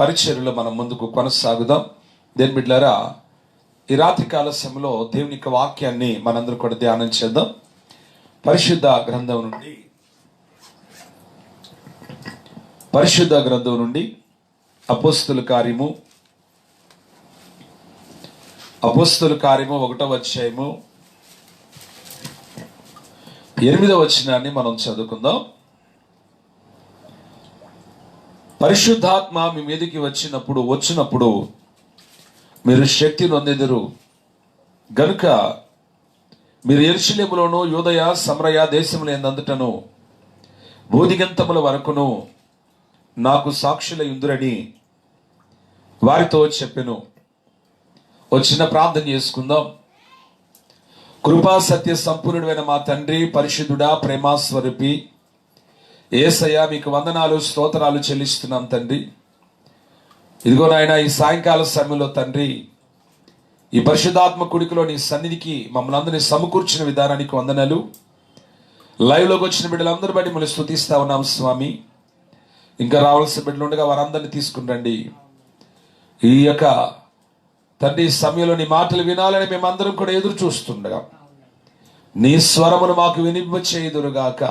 పరిచర్యలో మనం ముందుకు కొనసాగుదాం. దేని బిడ్డలారా, ఈ రాత్రి కాల సమయంలో దేవుని యొక్క వాక్యాన్ని మనందరూ కూడా ధ్యానం చేద్దాం. పరిశుద్ధ గ్రంథం నుండి అపోస్తుల కార్యము 1వ అధ్యాయము 8వ వచనాన్ని మనం చదువుకుందాం. పరిశుద్ధాత్మ మీ మీదకి వచ్చినప్పుడు మీరు శక్తి నొందెదరు గనుక మీరు యెరూషలేములోను యూదయ సమరయ దేశములందంతటను భూదిగంతముల వరకును నాకు సాక్షులయుందురని వారితో చెప్పెను. చిన్న ప్రార్థన చేసుకుందాం. కృపా సత్య సంపూర్ణుడైన మా తండ్రి, పరిశుద్ధుడా, ప్రేమాస్వరూపి యేసయ్య, మీకు వందనాలు స్తోత్రాలు చెల్లిస్తున్నాం తండ్రి. ఇదిగో నాయన, ఈ సాయంకాల సమయంలో తండ్రి, ఈ పరిశుద్ధాత్మ కుడికిలో నీ సన్నిధికి మమ్మల్ని అందరినీ సమకూర్చిన విధానానికి వందనాలు. లైవ్లోకి వచ్చిన బిడ్డలందరూ బట్టి మళ్ళీ స్తుతిస్తా ఉన్నాం స్వామి. ఇంకా రావాల్సిన బిడ్డలు ఉండగా వారందరినీ తీసుకుని రండి. ఈ యొక్క తండ్రి సమయంలో నీ మాటలు వినాలని మేమందరం కూడా ఎదురు చూస్తుండగా నీ స్వరమును మాకు వినింప చేయుదురుగాక.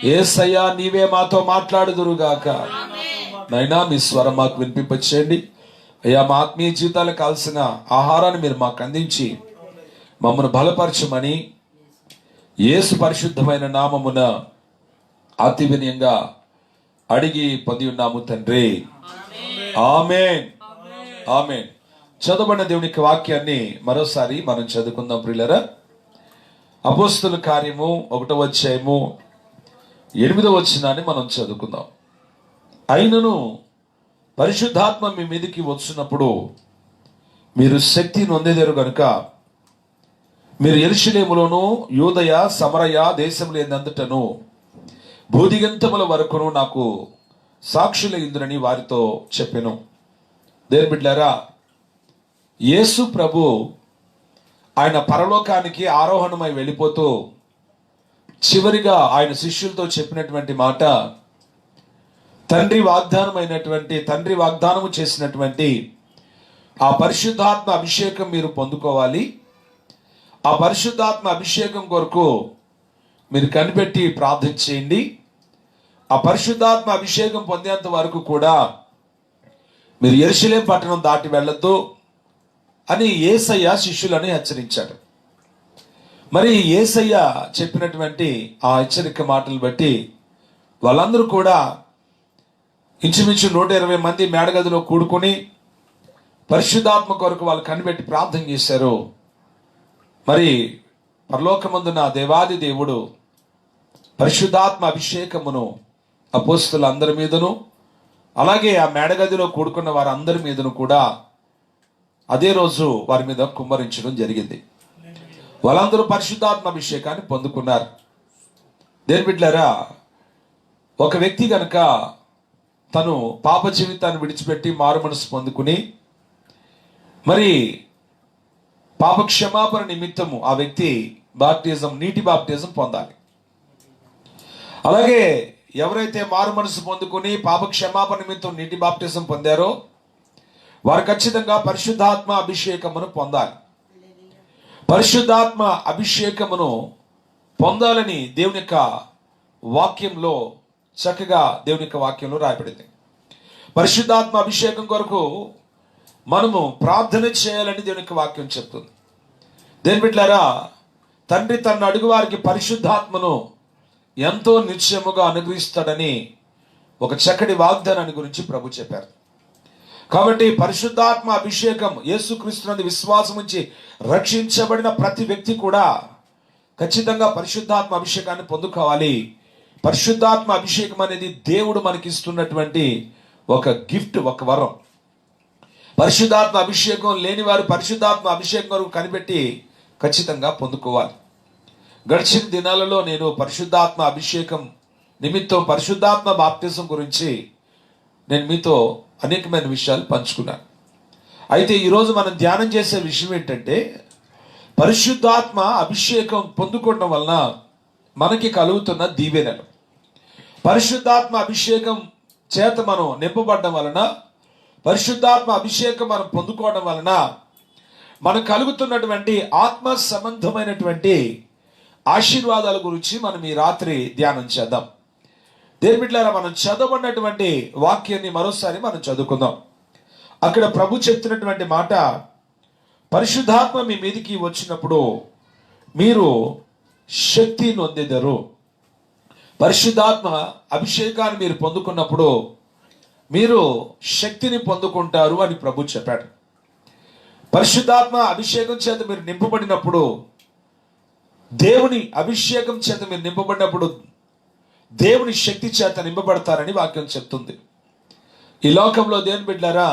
యేసయ్యా, నీవే మాతో మాట్లాడుదురుగాక. నైనా మీ స్వరం మాకు వినిపింపచేయండి అయ్యా. మా ఆత్మీయ జీవితాలకు కావాల్సిన ఆహారాన్ని మీరు మాకు అందించి మమ్మల్ని బలపరచమని యేసు పరిశుద్ధమైన నామమున అతి వినయంగా అడిగి పొంది ఉన్నాము తండ్రి. ఆమేన్, ఆమేన్. చదవబడిన దేవుని వాక్యాన్ని మరోసారి మనం చదువుకుందాం ప్రియులారా. అపోస్తుల కార్యము 1వ అధ్యాయము 8వ వచనాన్ని మనం చదువుకుందాం. అయినను పరిశుద్ధాత్మ మీ మీదకి వచ్చినప్పుడు మీరు శక్తి నొందెదరు గనుక మీరు యెరూషలేములోను యూదయ సమరయ దేశములందంతటను భూదిగంతముల వరకును నాకు సాక్షులయుందురని వారితో చెప్పెను. దేని బిడ్డలారా, యేసు ప్రభు ఆయన పరలోకానికి ఆరోహణమై వెళ్ళిపోతూ చివరిగా ఆయన శిష్యులతో చెప్పినటువంటి మాట, తండ్రి వాగ్దానము చేసినటువంటి ఆ పరిశుద్ధాత్మ అభిషేకం మీరు పొందుకోవాలి. ఆ పరిశుద్ధాత్మ అభిషేకం కొరకు మీరు కనిపెట్టి ప్రార్థన చేయండి. ఆ పరిశుద్ధాత్మ అభిషేకం పొందేంత వరకు కూడా మీరు యెరూషలేం పట్టణం దాటి వెళ్ళొద్దు అని యేసయ్య శిష్యులను హెచ్చరించాడు. మరి యేసయ్య చెప్పినటువంటి ఆ హెచ్చరిక మాటలు బట్టి వాళ్ళందరూ కూడా ఇంచుమించు 120 మంది మేడగదిలో కూడుకొని పరిశుద్ధాత్మ కొరకు వాళ్ళు కనిపెట్టి ప్రార్థన చేశారు. మరి పరలోకమందున దేవాది దేవుడు పరిశుద్ధాత్మ అభిషేకమును అపోస్తలులందరి మీదను అలాగే ఆ మేడగదిలో కూడుకున్న వారందరి మీదను కూడా అదే రోజు వారి మీద కుమ్మరించడం జరిగింది. వాళ్ళందరూ పరిశుద్ధాత్మ అభిషేకాన్ని పొందుకున్నారు. దేని బిడ్డలారా, ఒక వ్యక్తి గనక తను పాప జీవితాన్ని విడిచిపెట్టి మారు మనసు పొందుకుని మరి పాప క్షమాపణ నిమిత్తము ఆ వ్యక్తి నీటి బాప్టిజం పొందాలి. అలాగే ఎవరైతే మారు మనసు పొందుకుని పాప క్షమాపణ నిమిత్తం నీటి బాప్టిజం పొందారో వారు ఖచ్చితంగా పరిశుద్ధాత్మ అభిషేకమును పొందాలి. పరిశుద్ధాత్మ అభిషేకమును పొందాలని దేవుని యొక్క వాక్యంలో చక్కగా రాయబడింది. పరిశుద్ధాత్మ అభిషేకం కొరకు మనము ప్రార్థన చేయాలని దేవుని యొక్క వాక్యం చెప్తుంది. దేని బిడ్డలారా, తండ్రి తన అడుగు వారికి పరిశుద్ధాత్మను ఎంతో నిశ్చయముగా అనుగ్రహిస్తాడని ఒక చక్కటి వాగ్దానాన్ని గురించి ప్రభు చెప్పారు. కాబట్టి పరిశుద్ధాత్మ అభిషేకం, యేసుక్రీస్తునందు విశ్వాసం ఉంచి రక్షించబడిన ప్రతి వ్యక్తి కూడా ఖచ్చితంగా పరిశుద్ధాత్మ అభిషేకాన్ని పొందుకోవాలి. పరిశుద్ధాత్మ అభిషేకం అనేది దేవుడు మనకి ఇస్తున్నటువంటి ఒక గిఫ్ట్, ఒక వరం. పరిశుద్ధాత్మ అభిషేకం లేని వారు పరిశుద్ధాత్మ అభిషేకం వరకు కనిపెట్టి ఖచ్చితంగా పొందుకోవాలి. గడిచిన దినాలలో నేను పరిశుద్ధాత్మ అభిషేకం నిమిత్తం పరిశుద్ధాత్మ బాప్తిజం గురించి నేను మీతో అనేకమైన విషయాలు పంచుకున్నాను. అయితే ఈరోజు మనం ధ్యానం చేసే విషయం ఏంటంటే, పరిశుద్ధాత్మ అభిషేకం పొందుకోవడం వలన మనకి కలుగుతున్న దీవెనలు. పరిశుద్ధాత్మ అభిషేకం చేత మనం నింపబడడం వలన పరిశుద్ధాత్మ అభిషేకం మనం పొందుకోవడం వలన మనకు కలుగుతున్నటువంటి ఆత్మ సంబంధమైనటువంటి ఆశీర్వాదాల గురించి మనం ఈ రాత్రి ధ్యానం చేద్దాం. దేవుని బిడ్డలారా, మనం చదవబడినటువంటి వాక్యాన్ని మరోసారి మనం చదువుకుందాం. అక్కడ ప్రభు చెప్తున్నటువంటి మాట, పరిశుద్ధాత్మ మీ మీదికి వచ్చినప్పుడు మీరు శక్తి నొందెదరు. పరిశుద్ధాత్మ అభిషేకాన్ని మీరు పొందుకున్నప్పుడు మీరు శక్తిని పొందుకుంటారు అని ప్రభు చెప్పాడు. పరిశుద్ధాత్మ అభిషేకం చేత మీరు నింపబడినప్పుడు, దేవుని అభిషేకం చేత మీరు నింపబడినప్పుడు దేవుని శక్తి చేత నింపబడతారని వాక్యం చెప్తుంది. ఈ లోకంలో దేవుని బిడ్డలారా,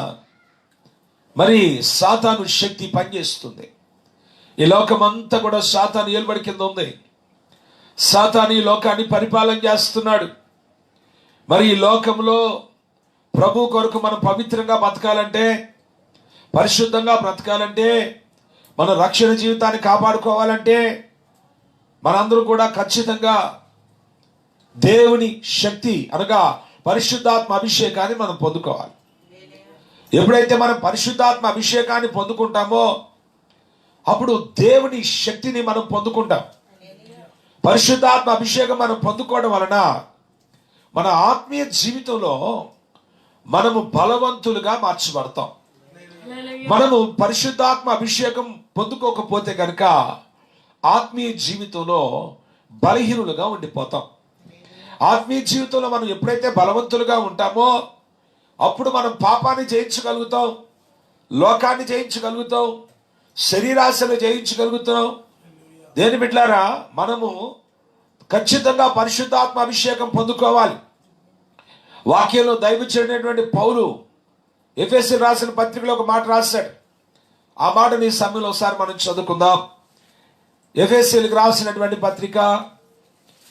మరి సాతాను శక్తి పనిచేస్తుంది. ఈ లోకం అంతా కూడా సాతాను ఏలుబడి కింద ఉంది. సాతాను ఈ లోకాన్ని పరిపాలన చేస్తున్నాడు. మరి ఈ లోకంలో ప్రభు కొరకు మనం పవిత్రంగా బతకాలంటే, పరిశుద్ధంగా బ్రతకాలంటే, మన రక్షణ జీవితాన్ని కాపాడుకోవాలంటే మనందరూ కూడా ఖచ్చితంగా దేవుని శక్తి అనగా పరిశుద్ధాత్మ అభిషేకాన్ని మనం పొందుకోవాలి. ఎప్పుడైతే మనం పరిశుద్ధాత్మ అభిషేకాన్ని పొందుకుంటామో అప్పుడు దేవుని శక్తిని మనం పొందుకుంటాం. పరిశుద్ధాత్మ అభిషేకం మనం పొందుకోవడం వలన మన ఆత్మీయ జీవితంలో మనము బలవంతులుగా మార్చబడతాం. మనము పరిశుద్ధాత్మ అభిషేకం పొందుకోకపోతే కనుక ఆత్మీయ జీవితంలో బలహీనులుగా ఉండిపోతాం. ఆత్మీయ జీవితంలో మనం ఎప్పుడైతే బలవంతులుగా ఉంటామో అప్పుడు మనం పాపాన్ని జయించగలుగుతాం, లోకాన్ని జయించగలుగుతాం, శరీరాశలు జయించగలుగుతాం. దేని బిడ్డలారా, మనము ఖచ్చితంగా పరిశుద్ధాత్మ అభిషేకం పొందుకోవాలి. వాక్యంలో దైవజనుడైనటువంటి పౌలు ఎఫెసీయులకు రాసిన పత్రికలో ఒక మాట రాశాడు. ఆ మాటని ఈ సమయంలో ఒకసారి మనం చదువుకుందాం. ఎఫెసీయులకు రాసినటువంటి పత్రిక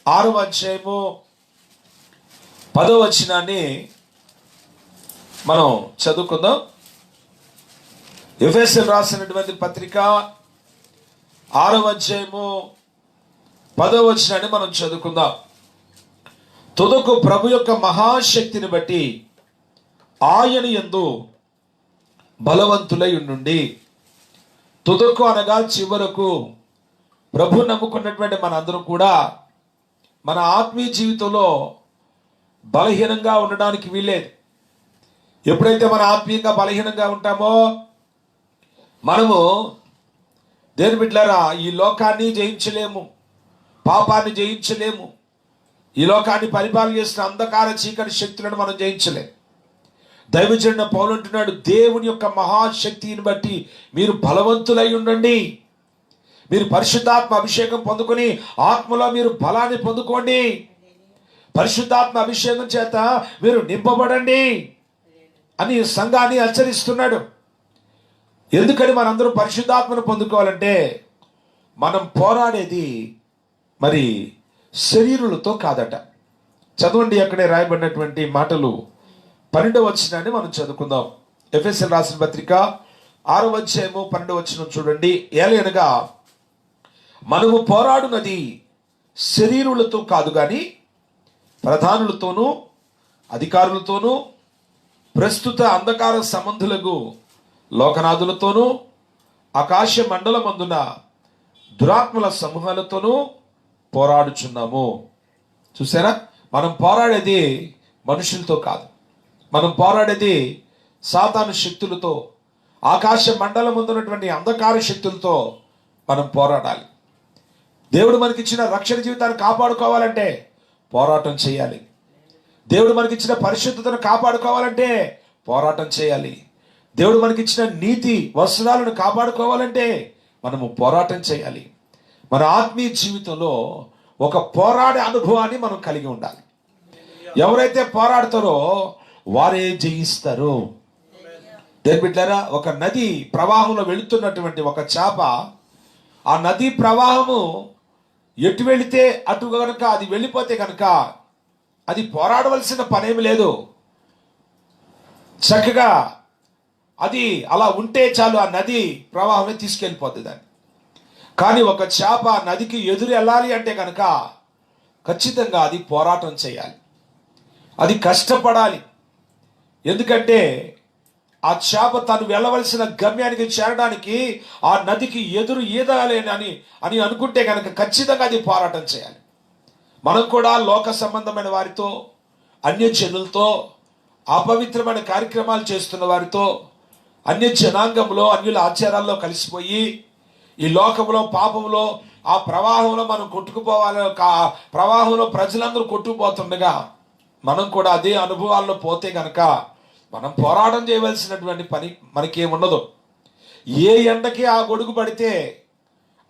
6వ అధ్యాయము 10వ వచనాన్ని మనం చదువుకుందాం. ఎఫెసీయులకు రాసినటువంటి పత్రిక 6వ అధ్యాయము 10వ వచనాన్ని మనం చదువుకుందాం. తుదకు ప్రభు యొక్క మహాశక్తిని బట్టి ఆయన యందు బలవంతులై ఉండుండి. తుదకు అనగా చివరకు ప్రభు నమ్ముకున్నటువంటి మనందరం కూడా మన ఆత్మీయ జీవితంలో బలహీనంగా ఉండడానికి వీల్లేదు. ఎప్పుడైతే మన ఆత్మీయంగా బలహీనంగా ఉంటామో మనము దేని బిడ్డలారా ఈ లోకాన్ని జయించలేము, పాపాన్ని జయించలేము, ఈ లోకాన్ని పరిపాలన చేసిన అంధకార చీకటి శక్తులను మనం జయించలేము. దైవజనుడు పౌలు అంటున్నాడు, దేవుని యొక్క మహాశక్తిని బట్టి మీరు బలవంతులై ఉండండి. మీరు పరిశుద్ధాత్మ అభిషేకం పొందుకొని ఆత్మలో మీరు బలాన్ని పొందుకోండి. పరిశుద్ధాత్మ అభిషేకం చేత మీరు నింపబడండి అని సంఘాన్ని హెచ్చరిస్తున్నాడు. ఎందుకని మనందరూ పరిశుద్ధాత్మను పొందుకోవాలంటే మనం పోరాడేది మరి శరీరులతో కాదట. చదవండి, అక్కడే రాయబడినటువంటి మాటలు 12వ వచనాన్ని మనం చదువుకుందాం. ఎఫెసీయులకు రాసిన పత్రిక 6వ అధ్యాయము 12వ వచనం చూడండి. ఏలయనగా మనము పోరాడునది శరీరులతో కాదు గాని ప్రధానులతోనూ అధికారులతోనూ ప్రస్తుత అంధకార సంబంధులకు లోకనాథులతోనూ ఆకాశ మండలమందున దురాత్మల సమూహాలతోనూ పోరాడుచున్నాము. చూసారా, మనం పోరాడేది మనుషులతో కాదు. మనం పోరాడేది సాతాను శక్తులతో, ఆకాశ మండలం ఉన్నటువంటి అంధకార శక్తులతో మనం పోరాడాలి. దేవుడు మనకిచ్చిన రక్షణ జీవితాన్ని కాపాడుకోవాలంటే పోరాటం చేయాలి. దేవుడు మనకిచ్చిన పరిశుద్ధతను కాపాడుకోవాలంటే పోరాటం చేయాలి. దేవుడు మనకిచ్చిన నీతి వస్త్రాలను కాపాడుకోవాలంటే మనము పోరాటం చేయాలి. మన ఆత్మీయ జీవితంలో ఒక పోరాడే అనుభవాన్ని మనం కలిగి ఉండాలి. ఎవరైతే పోరాడతారో వారే జయిస్తారు. దేని బిడ్డలారా, ఒక నది ప్రవాహంలో వెళుతున్నటువంటి ఒక చేప, ఆ నది ప్రవాహము ఎటు వెళితే అటు కనుక అది వెళ్ళిపోతే కనుక అది పోరాడవలసిన పనేమి లేదు. చక్కగా అది అలా ఉంటే చాలు, ఆ నది ప్రవాహమే తీసుకెళ్ళిపోతుంది దాన్ని. కానీ ఒక చేప నదికి ఎదురు వెళ్ళాలి అంటే కనుక ఖచ్చితంగా అది పోరాటం చేయాలి, అది కష్టపడాలి. ఎందుకంటే ఆ చేప తను వెళ్ళవలసిన గమ్యానికి చేరడానికి ఆ నదికి ఎదురు ఈదాలి అని అనుకుంటే కనుక ఖచ్చితంగా అది పోరాటం చేయాలి. మనం కూడా లోక సంబంధమైన వారితో, అన్యజనులతో, అపవిత్రమైన కార్యక్రమాలు చేస్తున్న వారితో, అన్య జనాంగంలో, అన్యుల ఆచారాల్లో కలిసిపోయి ఈ లోకంలో, పాపంలో, ఆ ప్రవాహంలో మనం కొట్టుకుపోవాలి. ప్రవాహంలో ప్రజలందరూ కొట్టుకుపోతుండగా మనం కూడా అదే అనుభవాల్లో పోతే గనక మనం పోరాటం చేయవలసినటువంటి పని మనకేముండదు. ఏ ఎండకి ఆ గొడుగు పడితే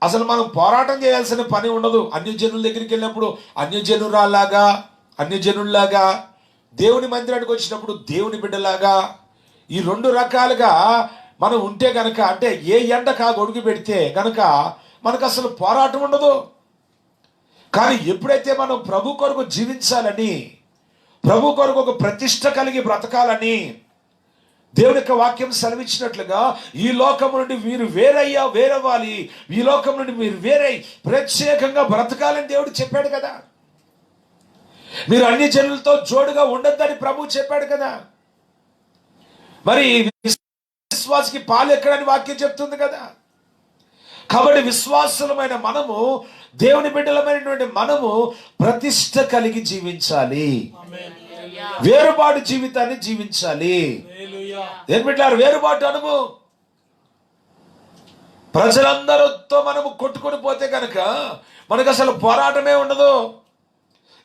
అసలు మనం పోరాటం చేయాల్సిన పని ఉండదు. అన్యజనుల దగ్గరికి వెళ్ళినప్పుడు అన్యజనుల్లాగా, దేవుని మందిరానికి వచ్చినప్పుడు దేవుని బిడ్డలాగా, ఈ రెండు రకాలుగా మనం ఉంటే గనక, అంటే ఏ ఎండకు ఆ గొడుగు పెడితే గనక మనకు అసలు పోరాటం ఉండదు. కానీ ఎప్పుడైతే మనం ప్రభు కొరకు జీవించాలని, ప్రభు కొరకు ఒక ప్రతిష్ట కలిగి బ్రతకాలని దేవుని యొక్క వాక్యం సెలవిచ్చినట్లుగా, ఈ లోకం నుండి మీరు వేరవ్వాలి, ఈ లోకం నుండి మీరు వేరై ప్రత్యేకంగా బ్రతకాలని దేవుడు చెప్పాడు కదా. మీరు అన్ని జనులతో జోడుగా ఉండొద్దని ప్రభు చెప్పాడు కదా. మరి విశ్వాసకి పాలు ఎక్కడని వాక్యం చెప్తుంది కదా. కాబట్టి విశ్వాసులమైన మనము, దేవుని బిడ్డలమైనటువంటి మనము ప్రతిష్ట కలిగి జీవించాలి, వేరుబాటు జీవితాన్ని జీవించాలి. ఏం బిడ్డారు? వేరుబాటు అనుభవం. ప్రజలందరితో మనము కొట్టుకొని పోతే కనుక మనకు అసలు పోరాటమే ఉండదు.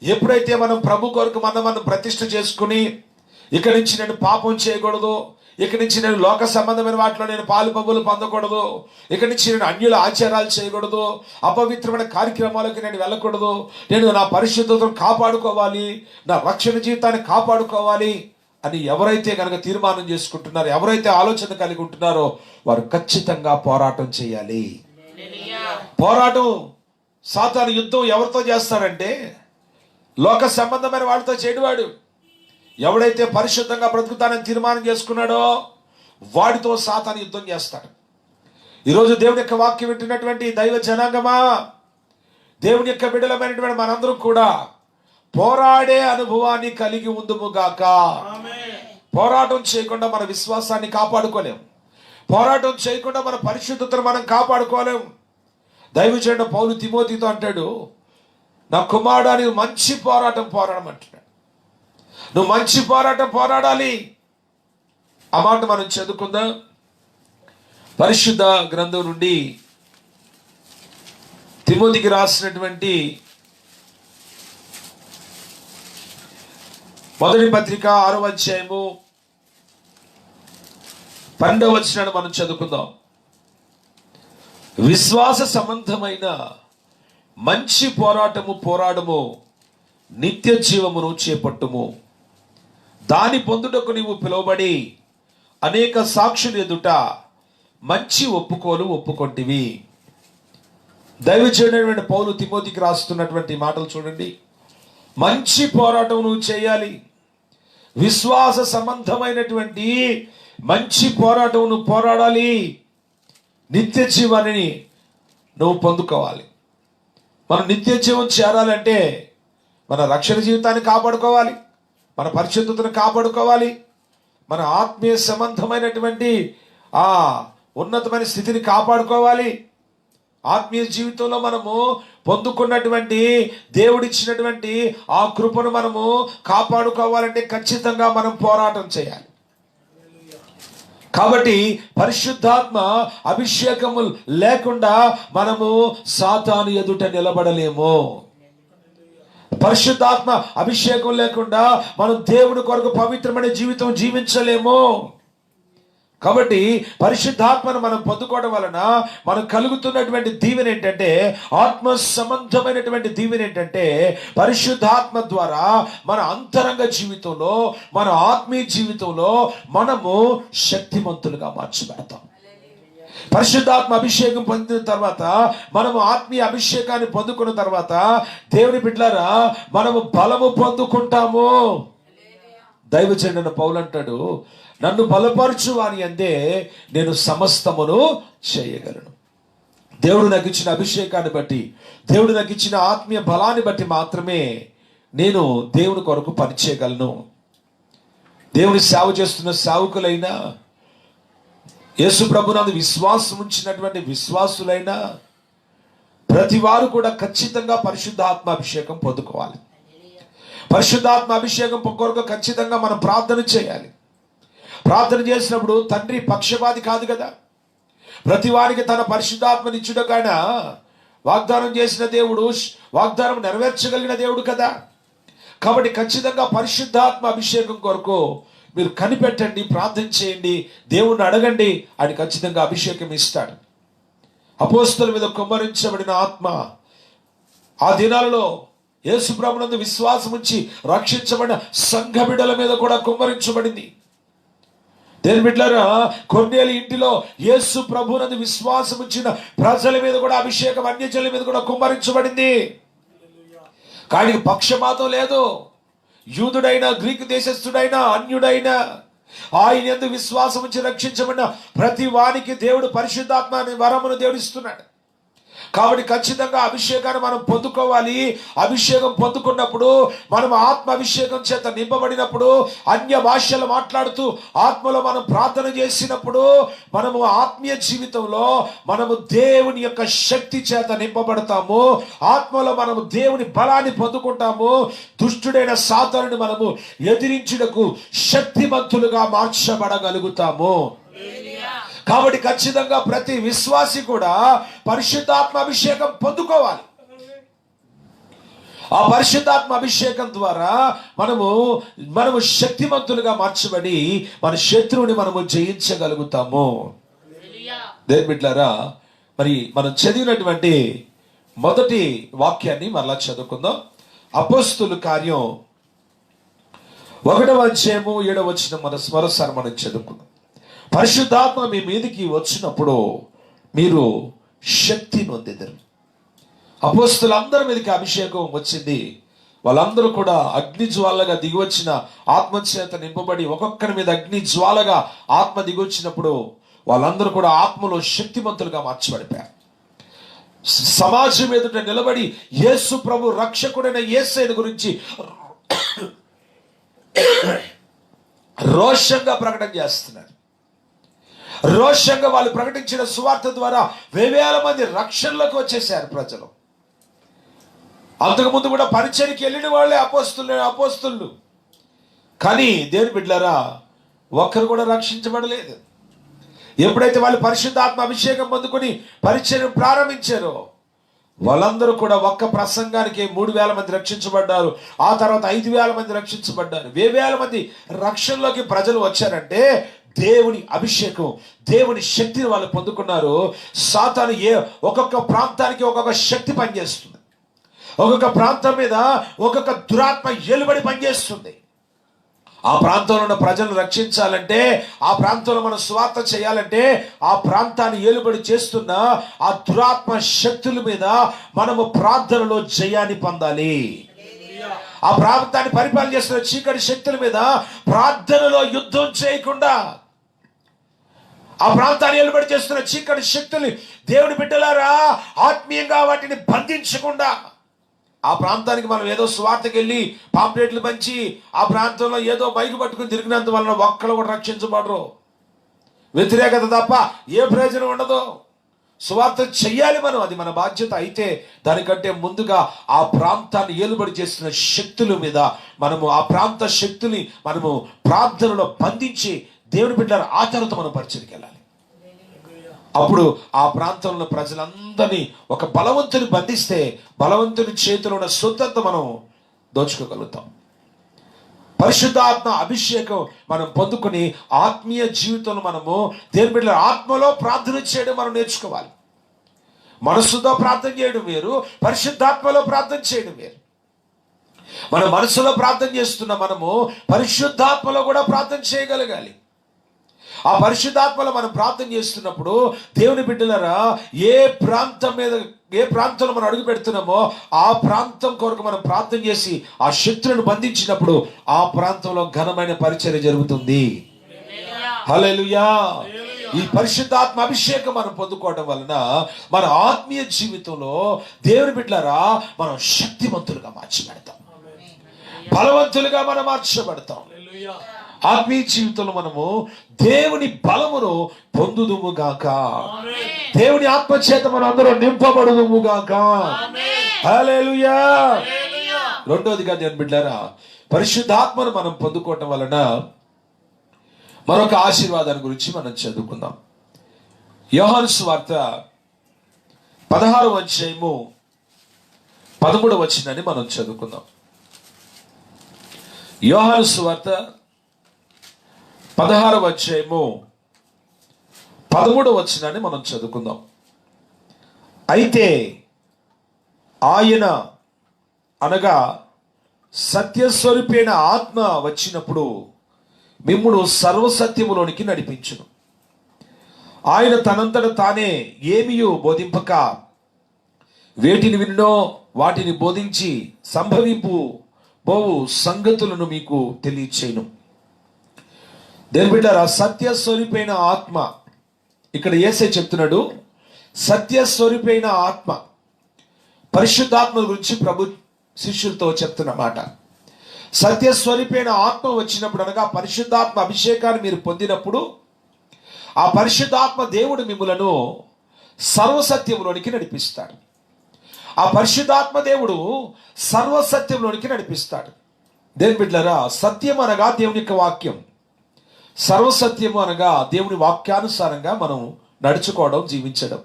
ఎప్పుడైతే మనం ప్రభు కొరకు మనం ప్రతిష్ఠ చేసుకుని, ఇక్కడి నుంచి నేను పాపం చేయకూడదు, ఇక్కడి నుంచి నేను లోక సంబంధమైన వాటిలో నేను పాలు పబ్బులు పొందకూడదు, ఇక్కడి నుంచి నేను అన్యుల ఆచారాలు చేయకూడదు, అపవిత్రమైన కార్యక్రమాలకు నేను వెళ్ళకూడదు, నేను నా పరిశుద్ధతను కాపాడుకోవాలి, నా రక్షణ జీవితాన్ని కాపాడుకోవాలి అని ఎవరైతే కనుక తీర్మానం చేసుకుంటున్నారో, ఎవరైతే ఆలోచన కలిగి ఉంటున్నారో వారు ఖచ్చితంగా పోరాటం చేయాలి. పోరాటం, సాతాను యుద్ధం ఎవరితో చేస్తారంటే లోక సంబంధమైన వాళ్ళతో చేయడువాడు. ఎవడైతే పరిశుద్ధంగా బ్రతుకుతానని తీర్మానం చేసుకున్నాడో వాడితో సాతాను యుద్ధం చేస్తాడు. ఈరోజు దేవుని యొక్క వాక్యం వింటున్నటువంటి దైవ జనాంగమా, దేవుని యొక్క బిడ్డలమైనటువంటి మనందరం కూడా పోరాడే అనుభవాన్ని కలిగి ఉందుముగాక. పోరాటం చేయకుండా మన విశ్వాసాన్ని కాపాడుకోలేం. పోరాటం చేయకుండా మన పరిశుద్ధతను మనం కాపాడుకోలేం. దైవజనుడు పౌలు తిమోతితో అంటాడు, నా కుమారుడా నీవు మంచి పోరాటం పోరాడమంటున్నాడు. నువ్వు మంచి పోరాటం పోరాడాలి. ఆ మాట మనం చదువుకుందాం. పరిశుద్ధ గ్రంథం నుండి తిమోతికి రాసినటువంటి మొదటి పత్రిక 6వ అధ్యాయము 12వ వచనాన్ని మనం చదువుకుందాం. విశ్వాస సంబంధమైన మంచి పోరాడము, నిత్య జీవమును చేపట్టుము. దాని పొందుటకు నీవు పిలువబడి అనేక సాక్షులు ఎదుట మంచి ఒప్పుకొంటివి. దైవజనుడైన పౌలు తిమోతికి రాస్తున్నటువంటి మాటలు చూడండి. మంచి పోరాటం నువ్వు చేయాలి. విశ్వాస సంబంధమైనటువంటి మంచి పోరాటం నువ్వు పోరాడాలి. నిత్య జీవాన్ని నువ్వు పొందుకోవాలి. మనం నిత్య జీవం చేరాలంటే మన రక్షణ జీవితాన్ని కాపాడుకోవాలి, మన పరిశుద్ధతను కాపాడుకోవాలి, మన ఆత్మీయ సంబంధమైనటువంటి ఆ ఉన్నతమైన స్థితిని కాపాడుకోవాలి. ఆత్మీయ జీవితంలో మనము పొందుకున్నటువంటి దేవుడిచ్చినటువంటి ఆ కృపను మనము కాపాడుకోవాలంటే ఖచ్చితంగా మనం పోరాటం చేయాలి. కాబట్టి పరిశుద్ధాత్మ అభిషేకము లేకుండా మనము సాతాను ఎదుట నిలబడలేము. పరిశుద్ధాత్మ అభిషేకం లేకుండా మనం దేవుడి కొరకు పవిత్రమైన జీవితం జీవించలేము. కాబట్టి పరిశుద్ధాత్మను మనం పొందుకోవడం వలన మనం కలుగుతున్నటువంటి దీవెన ఏంటంటే, ఆత్మ సంబంధమైనటువంటి దీవెన ఏంటంటే, పరిశుద్ధాత్మ ద్వారా మన అంతరంగ జీవితంలో, మన ఆత్మీయ జీవితంలో మనము శక్తిమంతులుగా మార్చబడతాం. పరిశుద్ధాత్మ అభిషేకం పొందిన తర్వాత, మనము ఆత్మీయ అభిషేకాన్ని పొందుకున్న తర్వాత దేవుని బిడ్డలారా మనము బలము పొందుకుంటాము. దైవజనుడైన పౌలు అంటాడు, నన్ను బలపరచు వాని అందే నేను సమస్తమును చేయగలను. దేవుడు నాకు ఇచ్చిన అభిషేకాన్ని బట్టి, దేవుడు నాకు ఇచ్చిన ఆత్మీయ బలాన్ని బట్టి మాత్రమే నేను దేవుని కొరకు పనిచేయగలను. దేవుని సేవ చేస్తున్న సేవకులైనా, యేసు ప్రభునందు విశ్వాసం ఉంచినటువంటి విశ్వాసులైన ప్రతి వారు కూడా ఖచ్చితంగా పరిశుద్ధాత్మ అభిషేకం పొందుకోవాలి. పరిశుద్ధాత్మ అభిషేకం కొరకు ఖచ్చితంగా మనం ప్రార్థన చేయాలి. ప్రార్థన చేసినప్పుడు తండ్రి పక్షపాతి కాదు కదా, ప్రతి వారికి తన పరిశుద్ధాత్మనిచ్చుటకైనా వాగ్దానం చేసిన దేవుడు, వాగ్దానం నెరవేర్చగలిగిన దేవుడు కదా. కాబట్టి ఖచ్చితంగా పరిశుద్ధాత్మ అభిషేకం కొరకు మీరు కనిపెట్టండి, ప్రార్థన చేయండి, దేవుణ్ణి అడగండి, ఆయన ఖచ్చితంగా అభిషేకం ఇస్తాడు. అపోస్తలుల మీద కుమ్మరించబడిన ఆత్మ ఆ దినాలలో యేసు ప్రభునందు విశ్వాసం ఉంచి రక్షించబడిన సంఘ బిడ్డల మీద కూడా కుమ్మరించబడింది. దేని బిడ్డలారా, కొర్నేలి ఇంటిలో యేసు ప్రభునందు విశ్వాసం ఉంచిన ప్రజల మీద కూడా అభిషేకం అన్యజనుల మీద కూడా కుమ్మరించబడింది. కానీ పక్షపాతం లేదు. యూదుడైనా, గ్రీకు దేశస్థుడైనా, అన్యుడైనా ఆయన యందు విశ్వాసం ఉంచి రక్షించబడిన ప్రతి వానికి దేవుడు పరిశుద్ధాత్మ అనే వరమును దేవుడు ఇస్తున్నాడు. కాబట్టి ఖచ్చితంగా అభిషేకాన్ని మనం పొందుకోవాలి. అభిషేకం పొందుకున్నప్పుడు మనం ఆత్మ అభిషేకం చేత నింపబడినప్పుడు, అన్య భాషలు మాట్లాడుతూ ఆత్మలో మనం ప్రార్థన చేసినప్పుడు, మనము ఆత్మీయ జీవితంలో మనము దేవుని యొక్క శక్తి చేత నింపబడతాము. ఆత్మలో మనము దేవుని బలాన్ని పొందుకుంటాము. దుష్టుడైన సాతానుని మనము ఎదిరించుటకు శక్తిమంతులుగా మార్చబడగలుగుతాము. కాబట్టి ఖచ్చితంగా ప్రతి విశ్వాసి కూడా పరిశుద్ధాత్మ అభిషేకం పొందుకోవాలి. ఆ పరిశుద్ధాత్మ అభిషేకం ద్వారా మనము శక్తిమంతులుగా మార్చబడి మన శత్రువుని మనము జయించగలుగుతాము. దేవుని బిడ్డలారా, మరి మనం చదివినటువంటి మొదటి వాక్యాన్ని మరలా చదువుకుందాం. అపోస్తలుల కార్యం 1వ అధ్యాయము 7వ వచనం మరోసారి మనం చదువుకుందాం. పరిశుద్ధాత్మ మీ మీదికి వచ్చినప్పుడు మీరు శక్తి నొందెదరు. అపోస్తలులందరి మీదకి అభిషేకం వచ్చింది. వాళ్ళందరూ కూడా అగ్ని జ్వాలగా దిగివచ్చిన ఆత్మచేత నింపబడి ఒక్కొక్కరి మీద అగ్ని జ్వాలగా ఆత్మ దిగొచ్చినప్పుడు వాళ్ళందరూ కూడా ఆత్మలో శక్తిమంతులుగా మార్చబడిపోయారు. సమాజం ఎదుట నిలబడి యేసు ప్రభు రక్షకుడైన యేసయ్య గురించి రోషంగా ప్రకటన చేస్తున్నారు. రోషంగా వాళ్ళు ప్రకటించిన సువార్త ద్వారా వేవేల మంది రక్షణలోకి వచ్చేసారు ప్రజలు. అంతకుముందు కూడా పరిచర్యకి వెళ్ళిన వాళ్ళే అపోస్తులు. కానీ దేవుని బిడ్డలారా, ఒక్కరు కూడా రక్షించబడలేదు. ఎప్పుడైతే వాళ్ళు పరిశుద్ధాత్మ అభిషేకం పొందుకొని పరిచర్య ప్రారంభించారో వాళ్ళందరూ కూడా ఒక్క ప్రసంగానికి 3,000 మంది రక్షించబడ్డారు. ఆ తర్వాత 5,000 మంది రక్షించబడ్డారు. వేవేల మంది రక్షణలోకి ప్రజలు వచ్చారంటే దేవుని అభిషేకం, దేవుని శక్తిని వాళ్ళు పొందుకున్నారు. సాతాను ఒక్కొక్క ప్రాంతానికి ఒక్కొక్క శక్తి పనిచేస్తుంది. ఒక్కొక్క ప్రాంతం మీద ఒక్కొక్క దురాత్మ ఏలుబడి పనిచేస్తుంది. ఆ ప్రాంతంలో ఉన్న ప్రజలను రక్షించాలంటే, ఆ ప్రాంతంలో మనం సువార్త చేయాలంటే, ఆ ప్రాంతాన్ని ఏలుబడి చేస్తున్న ఆ దురాత్మ శక్తుల మీద మనము ప్రార్థనలో జయాన్ని పొందాలి. ఆ ప్రాంతాన్ని పరిపాలన చేస్తున్న చీకటి శక్తుల మీద ప్రార్థనలో యుద్ధం చేయకుండా, ఆ ప్రాంతాన్ని ఏలుబడి చేస్తున్న చీకటి శక్తుల్ని దేవుని బిడ్డలారా ఆత్మీయంగా వాటిని బంధించకుండా, ఆ ప్రాంతానికి మనం ఏదో సువార్తకి వెళ్ళి పాంప్లెట్లు పంచి ఆ ప్రాంతంలో ఏదో బైక్ పట్టుకుని తిరిగినంత వలన ఒక్కరు కూడా రక్షించబడరు. వ్యతిరేకత తప్ప ఏ ప్రయోజనం ఉండదు. సువార్త చెయ్యాలి మనం, అది మన బాధ్యత. అయితే దానికంటే ముందుగా ఆ ప్రాంతాన్ని ఏలుబడి చేస్తున్న శక్తుల మీద మనము ఆ ప్రాంత శక్తుని మనము ప్రార్థనలో బంధించి దేవుని బిడ్డల ఆ తర్వాత మనం పరిచయకి వెళ్ళాలి. అప్పుడు ఆ ప్రాంతంలో ప్రజలందరినీ ఒక బలవంతుని బంధిస్తే బలవంతుని చేతిలో ఉన్న సొత్తంతా మనం దోచుకోగలుగుతాం. పరిశుద్ధాత్మ అభిషేకం మనం పొందుకొని ఆత్మీయ జీవితంలో మనము దేవుని బిడ్డల ఆత్మలో ప్రార్థన చేయడం మనం నేర్చుకోవాలి. మనస్సుతో ప్రార్థన చేయడం వేరు, పరిశుద్ధాత్మలో ప్రార్థన చేయడం వేరు. మన మనసులో ప్రార్థన చేస్తున్న మనము పరిశుద్ధాత్మలో కూడా ప్రార్థన చేయగలగాలి. ఆ పరిశుద్ధాత్మలో మనం ప్రార్థన చేస్తున్నప్పుడు దేవుని బిడ్డలారా, ఏ ప్రాంతంలో మనం అడుగు పెడుతున్నామో ఆ ప్రాంతం కొరకు మనం ప్రార్థన చేసి ఆ శక్తులను బంధించినప్పుడు ఆ ప్రాంతంలో ఘనమైన పరిచర్య జరుగుతుంది. హల్లెలూయా. ఈ పరిశుద్ధాత్మ అభిషేకం మనం పొందుకోవడం వలన మన ఆత్మీయ జీవితంలో దేవుని బిడ్డలారా మనం శక్తివంతులుగా మార్చబడతాం, బలవంతులుగా మనం మార్చబడతాం. ఆత్మీయ జీవితంలో మనము దేవుని బలమును పొందుదుము గాక. దేవుని ఆత్మచేత మనం అందరూ నింపబడుదుము గాక. హల్లెలూయా. రెండోదిగా దేవుని బిడ్డలారా, పరిశుద్ధాత్మను మనం పొందుకోవటం వలన మరొక ఆశీర్వాదాన్ని గురించి మనం చదువుకుందాం. యోహాను సువార్త 16వ అధ్యాయము 13వ వచనాన్ని మనం చదువుకుందాం. యోహాను సువార్త 16వ అధ్యాయము 13వ వచనాన్ని మనం చదువుకుందాం. అయితే ఆయన అనగా సత్యస్వరూపైన ఆత్మ వచ్చినప్పుడు మిమ్మును సర్వసత్యములోనికి నడిపించును. ఆయన తనంతట తానే ఏమియో బోధింపక వేటిని విన్నో వాటిని బోధించి సంభవింపు బోవు సంగతులను మీకు తెలియచేయును. దేవుని బిడ్డలారా, సత్యస్వరూపైన ఆత్మ, ఇక్కడ యేసయ్య చెప్తున్నాడు, సత్యస్వరూపైన ఆత్మ, పరిశుద్ధాత్మ గురించి ప్రభు శిష్యులతో చెప్తున్న మాట. సత్యస్వరూపైన ఆత్మ వచ్చినప్పుడు అనగా పరిశుద్ధాత్మ అభిషేకాన్ని మీరు పొందినప్పుడు ఆ పరిశుద్ధాత్మ దేవుడు మిమ్ములను సర్వసత్యంలోనికి నడిపిస్తాడు. ఆ పరిశుద్ధాత్మ దేవుడు సర్వసత్యంలోనికి నడిపిస్తాడు. దేవుని బిడ్డలారా, సత్యం అనగా దేవుని యొక్క వాక్యం, సర్వసత్యము అనగా దేవుని వాక్యానుసారంగా మనం నడుచుకోవడం, జీవించడం.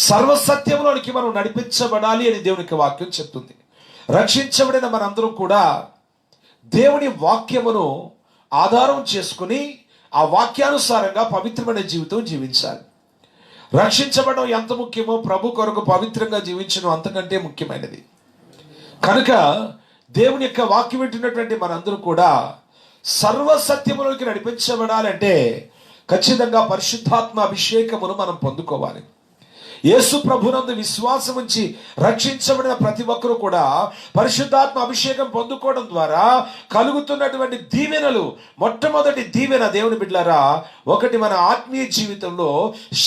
సర్వసత్యంలోనికి మనం నడిపించబడాలి అని దేవుని యొక్క వాక్యం చెప్తుంది. రక్షించబడిన మనందరం కూడా దేవుని వాక్యమును ఆధారం చేసుకుని ఆ వాక్యానుసారంగా పవిత్రమైన జీవితం జీవించాలి. రక్షించబడడం ఎంత ముఖ్యమో ప్రభు కొరకు పవిత్రంగా జీవించడం అంతకంటే ముఖ్యమైనది. కనుక దేవుని యొక్క వాక్యం వింటున్నటువంటి మనందరూ కూడా సర్వసత్యములోకి నడిపించబడాలంటే ఖచ్చితంగా పరిశుద్ధాత్మ అభిషేకమును మనం పొందుకోవాలి. యేసు ప్రభునందు విశ్వాసం ఉంచి రక్షించబడిన ప్రతి ఒక్కరూ కూడా పరిశుద్ధాత్మ అభిషేకం పొందుకోవడం ద్వారా కలుగుతున్నటువంటి దీవెనలు, మొట్టమొదటి దీవెన దేవుని బిడ్డలారా, ఒకటి, మన ఆత్మీయ జీవితంలో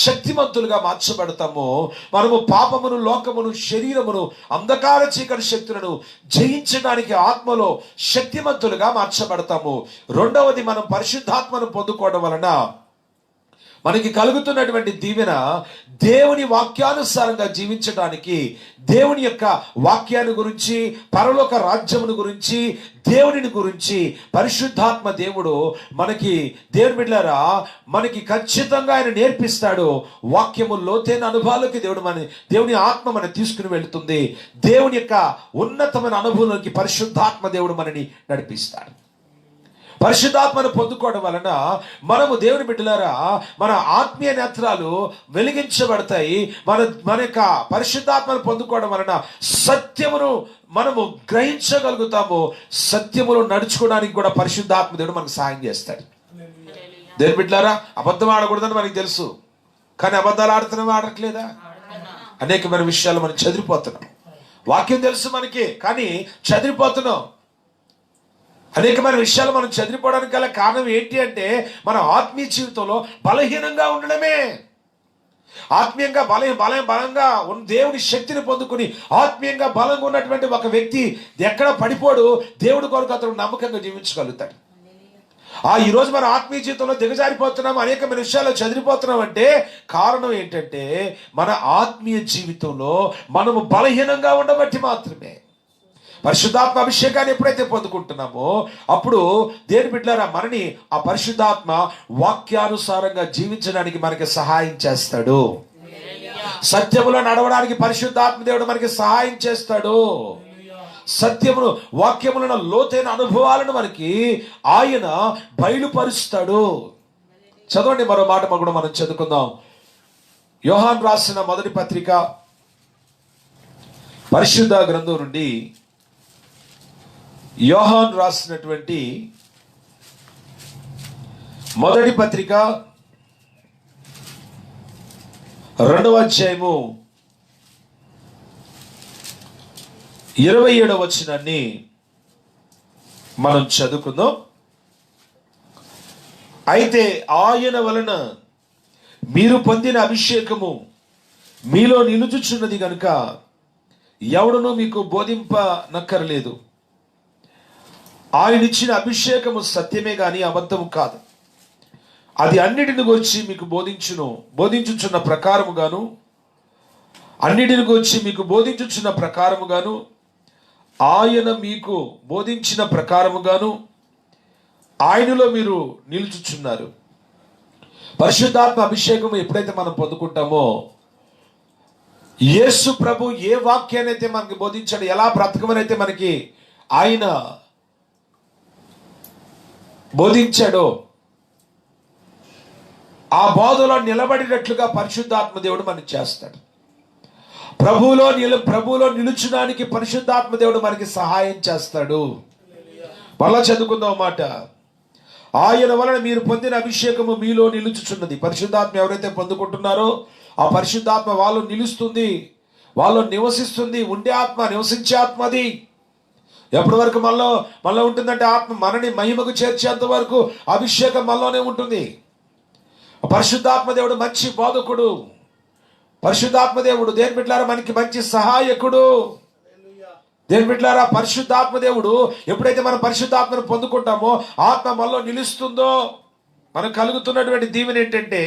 శక్తిమంతులుగా మార్చబడతాము. మనము పాపమును, లోకమును, శరీరమును, అంధకార చీకటి శక్తులను జయించడానికి ఆత్మలో శక్తిమంతులుగా మార్చబడతాము. రెండవది, మనం పరిశుద్ధాత్మను పొందుకోవడం వలన మనకి కలుగుతున్నటువంటి దీవెన దేవుని వాక్యానుసారంగా జీవించడానికి, దేవుని యొక్క వాక్యాన్ని గురించి, పరలోక రాజ్యమును గురించి, దేవుని గురించి పరిశుద్ధాత్మ దేవుడు మనకి, దేవుని బిడ్డలారా, మనకి ఖచ్చితంగా ఆయన నేర్పిస్తాడు. వాక్యము లోతైన అనుభవాలకి దేవుని ఆత్మ మన తీసుకుని వెళుతుంది. దేవుని యొక్క ఉన్నతమైన అనుభవంలోకి పరిశుద్ధాత్మ దేవుడు మనని నడిపిస్తాడు. పరిశుద్ధాత్మను పొందుకోవడం వలన మనము, దేవుని బిడ్డలారా, మన ఆత్మీయ నేత్రాలు వెలిగించబడతాయి. మన యొక్క పరిశుద్ధాత్మను పొందుకోవడం వలన సత్యమును మనము గ్రహించగలుగుతాము. సత్యములో నడుచుకోవడానికి కూడా పరిశుద్ధాత్మ దేవుడు మనకు సాయం చేస్తాడు. దేవుని బిడ్డలారా, అబద్ధం ఆడకూడదని మనకు తెలుసు, కానీ అబద్ధాలు ఆడట్లేదా? అనేకమైన విషయాలు మనం చెదిరిపోతున్నాం. వాక్యం తెలుసు మనకి, కానీ చెదిరిపోతున్నాం. అనేకమైన విషయాలు మనం చదివిపోవడానికి గల కారణం ఏంటి అంటే మన ఆత్మీయ జీవితంలో బలహీనంగా ఉండడమే. ఆత్మీయంగా బలంగా దేవుని శక్తిని పొందుకుని ఆత్మీయంగా బలంగా ఉన్నటువంటి ఒక వ్యక్తి ఎక్కడ పడిపోడు, దేవుడి కొరకు అతను నమ్మకంగా జీవించగలుగుతాడు. ఈరోజు మన ఆత్మీయ జీవితంలో దిగజారిపోతున్నాం, అనేకమైన విషయాలు చదివిపోతున్నాం అంటే కారణం ఏంటంటే మన ఆత్మీయ జీవితంలో మనము బలహీనంగా ఉండబట్టి మాత్రమే. పరిశుద్ధాత్మ అభిషేకాన్ని ఎప్పుడైతే పొందుకుంటున్నామో అప్పుడు దేవుని బిడ్డలారా, మనని ఆ పరిశుద్ధాత్మ వాక్యానుసారంగా జీవించడానికి మనకి సహాయం చేస్తాడు. సత్యములో నడవడానికి పరిశుద్ధాత్మ దేవుడు మనకి సహాయం చేస్తాడు. సత్యమును, వాక్యములను, లోతైన అనుభవాలను మనకి ఆయన బయలుపరుస్తాడు. చదవండి, మరో మాట కూడా మనం చదువుకుందాం. యోహాను రాసిన మొదటి పత్రిక పరిశుద్ధ గ్రంథం నుండి, యోహాను రాసినటువంటి మొదటి పత్రిక 2వ అధ్యాయము 27వ వచనాన్ని మనం చదువుకుందాం. అయితే ఆయన వలన మీరు పొందిన అభిషేకము మీలో నిలుచుచున్నది గనుక ఎవడునూ మీకు బోధింపనక్కరలేదు. ఆయన ఇచ్చిన అభిషేకము సత్యమే గాని అబద్ధము కాదు. అది అన్నిటిని గురించి మీకు బోధించుచున్న ప్రకారముగాను, అన్నిటిని గురించి మీకు బోధించుచున్న ప్రకారముగాను, ఆయన మీకు బోధించిన ప్రకారముగాను ఆయనలో మీరు నిలుచుచున్నారు. పరిశుద్ధాత్మ అభిషేకం ఎప్పుడైతే మనం పొందుకుంటామో, యేసు ప్రభు ఏ వాక్యాన్ని అయితే మనకి బోధించాడు, ఎలా బ్రతకమనైతే మనకి ఆయన బోధించాడో ఆ బోధలో నిలబడినట్లుగా పరిశుద్ధాత్మ దేవుడు మనకి చేస్తాడు. ప్రభువులో నిలుచడానికి పరిశుద్ధాత్మ దేవుడు మనకి సహాయం చేస్తాడు. మళ్ళా చదువుకుందాం మాట. ఆయన వలన మీరు పొందిన అభిషేకము మీలో నిలుచుచున్నది. పరిశుద్ధాత్మ ఎవరైతే పొందుకుంటున్నారో ఆ పరిశుద్ధాత్మ వాళ్ళు నిలుస్తుంది, వాళ్ళు నివసిస్తుంది. ఉండే ఆత్మ, నివసించే ఆత్మ అది. ఎప్పటి వరకు మనలో ఉంటుందంటే ఆత్మ మనని మహిమకు చేర్చేంత వరకు అభిషేకం మనలోనే ఉంటుంది. పరిశుద్ధాత్మ దేవుడు మంచి బోధకుడు. పరిశుద్ధాత్మ దేవుడు దేని బిడ్డలారా మనకి మంచి సహాయకుడు. దేని బిడ్డలారా పరిశుద్ధాత్మ దేవుడు ఎప్పుడైతే మనం పరిశుద్ధాత్మను పొందుకుంటామో ఆత్మ మనలో నిలుస్తుందో మనకు కలుగుతున్నటువంటి దీవెన ఏంటంటే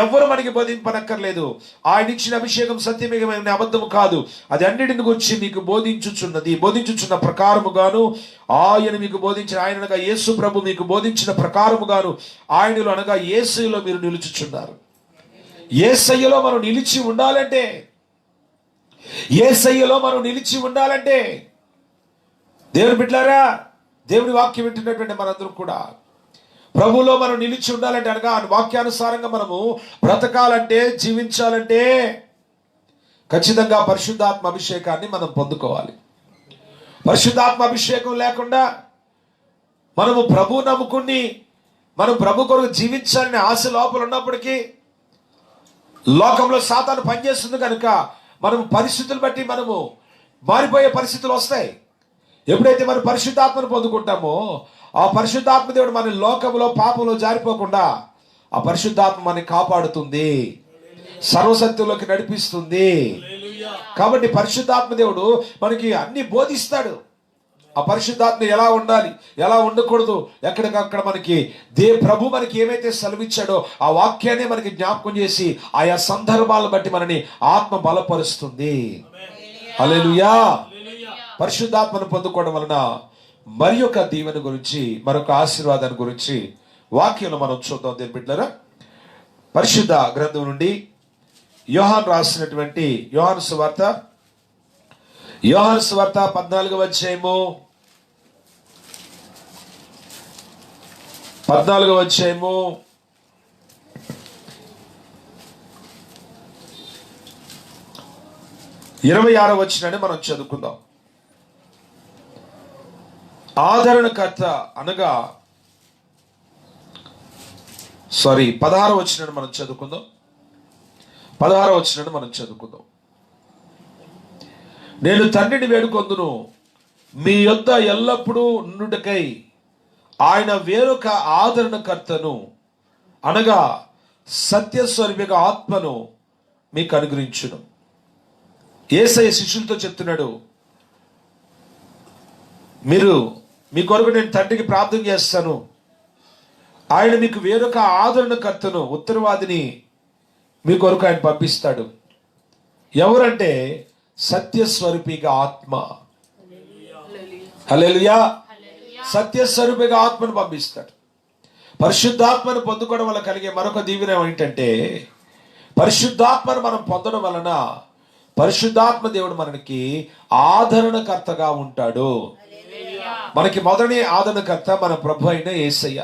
ఎవ్వరు మనకి బోధింపనక్కర్లేదు. ఆయన ఇచ్చిన అభిషేకం సత్యమేమైన అబద్ధము కాదు. అది అన్నిటిని గురించి మీకు బోధించుచున్న ప్రకారముగాను, ఆయన మీకు బోధించిన, ఆయన అనగా యేసు ప్రభు మీకు బోధించిన ప్రకారముగాను ఆయనలో అనగా యేసులో మీరు నిలుచుచున్నారు. యేసయ్యలో మనం నిలిచి ఉండాలంటే దేవుని బిడ్డలారా, దేవుని వాక్యం వింటున్నటువంటి మనందరం కూడా ప్రభువులో మనం నిలిచి ఉండాలంటే, అనగా వాక్యానుసారంగా మనము బ్రతకాలంటే, జీవించాలంటే ఖచ్చితంగా పరిశుద్ధాత్మ అభిషేకాన్ని మనం పొందుకోవాలి. పరిశుద్ధాత్మ అభిషేకం లేకుండా మనము ప్రభు నమ్ముకుని మనం ప్రభు కొరకు జీవించాలనే ఆశ లోపల ఉన్నప్పటికీ లోకంలో సాతాను పనిచేస్తుంది కనుక మనము పరిస్థితులు బట్టి మనము మారిపోయే పరిస్థితులు వస్తాయి. ఎప్పుడైతే మనం పరిశుద్ధాత్మను పొందుకుంటామో ఆ పరిశుద్ధాత్మ దేవుడు మన లోకంలో పాపంలో జారిపోకుండా ఆ పరిశుద్ధాత్మ మనని కాపాడుతుంది, సర్వసత్యంలోకి నడిపిస్తుంది. కాబట్టి పరిశుద్ధాత్మ దేవుడు మనకి అన్ని బోధిస్తాడు. ఆ పరిశుద్ధాత్మ ఎలా ఉండాలి, ఎలా ఉండకూడదు, ఎక్కడికక్కడ మనకి ప్రభు మనకి ఏమైతే సెలవిచ్చాడో ఆ వాక్యాన్ని మనకి జ్ఞాపకం చేసి ఆయా సందర్భాలను బట్టి మనని ఆత్మ బలపరుస్తుంది. హల్లెలూయా. పరిశుద్ధాత్మను పొందుకోవడం వలన మరి ఒక దీవెన గురించి, మరొక ఆశీర్వాదాన్ని గురించి వాక్యంలో మనం చూద్దాం. దేని బిడ్డలారా, పరిశుద్ధ గ్రంథం నుండి యోహాను రాసినటువంటి యోహాను సువార్త 14వ అధ్యాయము 26వ వచనాన్ని మనం చదువుకుందాం. ఆదరణకర్త అనగా 16వ వచనాన్ని మనం చదువుకుందాం. 16వ వచనాన్ని మనం చదువుకుందాం. నేను తండ్రిని వేడుకొందును, మీ యొద్ద ఎల్లప్పుడూ నుండుటకై ఆయన వేరొక ఆదరణకర్తను అనగా సత్యస్వరూపిగా ఆత్మను మీకు అనుగ్రహించును. యేసయ్య శిష్యులతో చెప్తున్నాడు, మీ కొరకు నేను తండ్రికి ప్రార్థన చేస్తాను, ఆయన మీకు వేరొక ఆదరణకర్తను, ఉత్తరవాదిని మీ కొరకు ఆయన పంపిస్తాడు. ఎవరంటే సత్యస్వరూపిగా ఆత్మ. హల్లెలూయా. సత్యస్వరూపిగా ఆత్మను పంపిస్తాడు. పరిశుద్ధాత్మను పొందుకోవడం వల్ల కలిగే మరొక దీవెన ఏంటంటే, పరిశుద్ధాత్మను మనం పొందడం వలన పరిశుద్ధాత్మ దేవుడు మనకి ఆదరణకర్తగా ఉంటాడు. మనకి మొదటి ఆదరణకర్త మన ప్రభు అయిన యేసయ్య.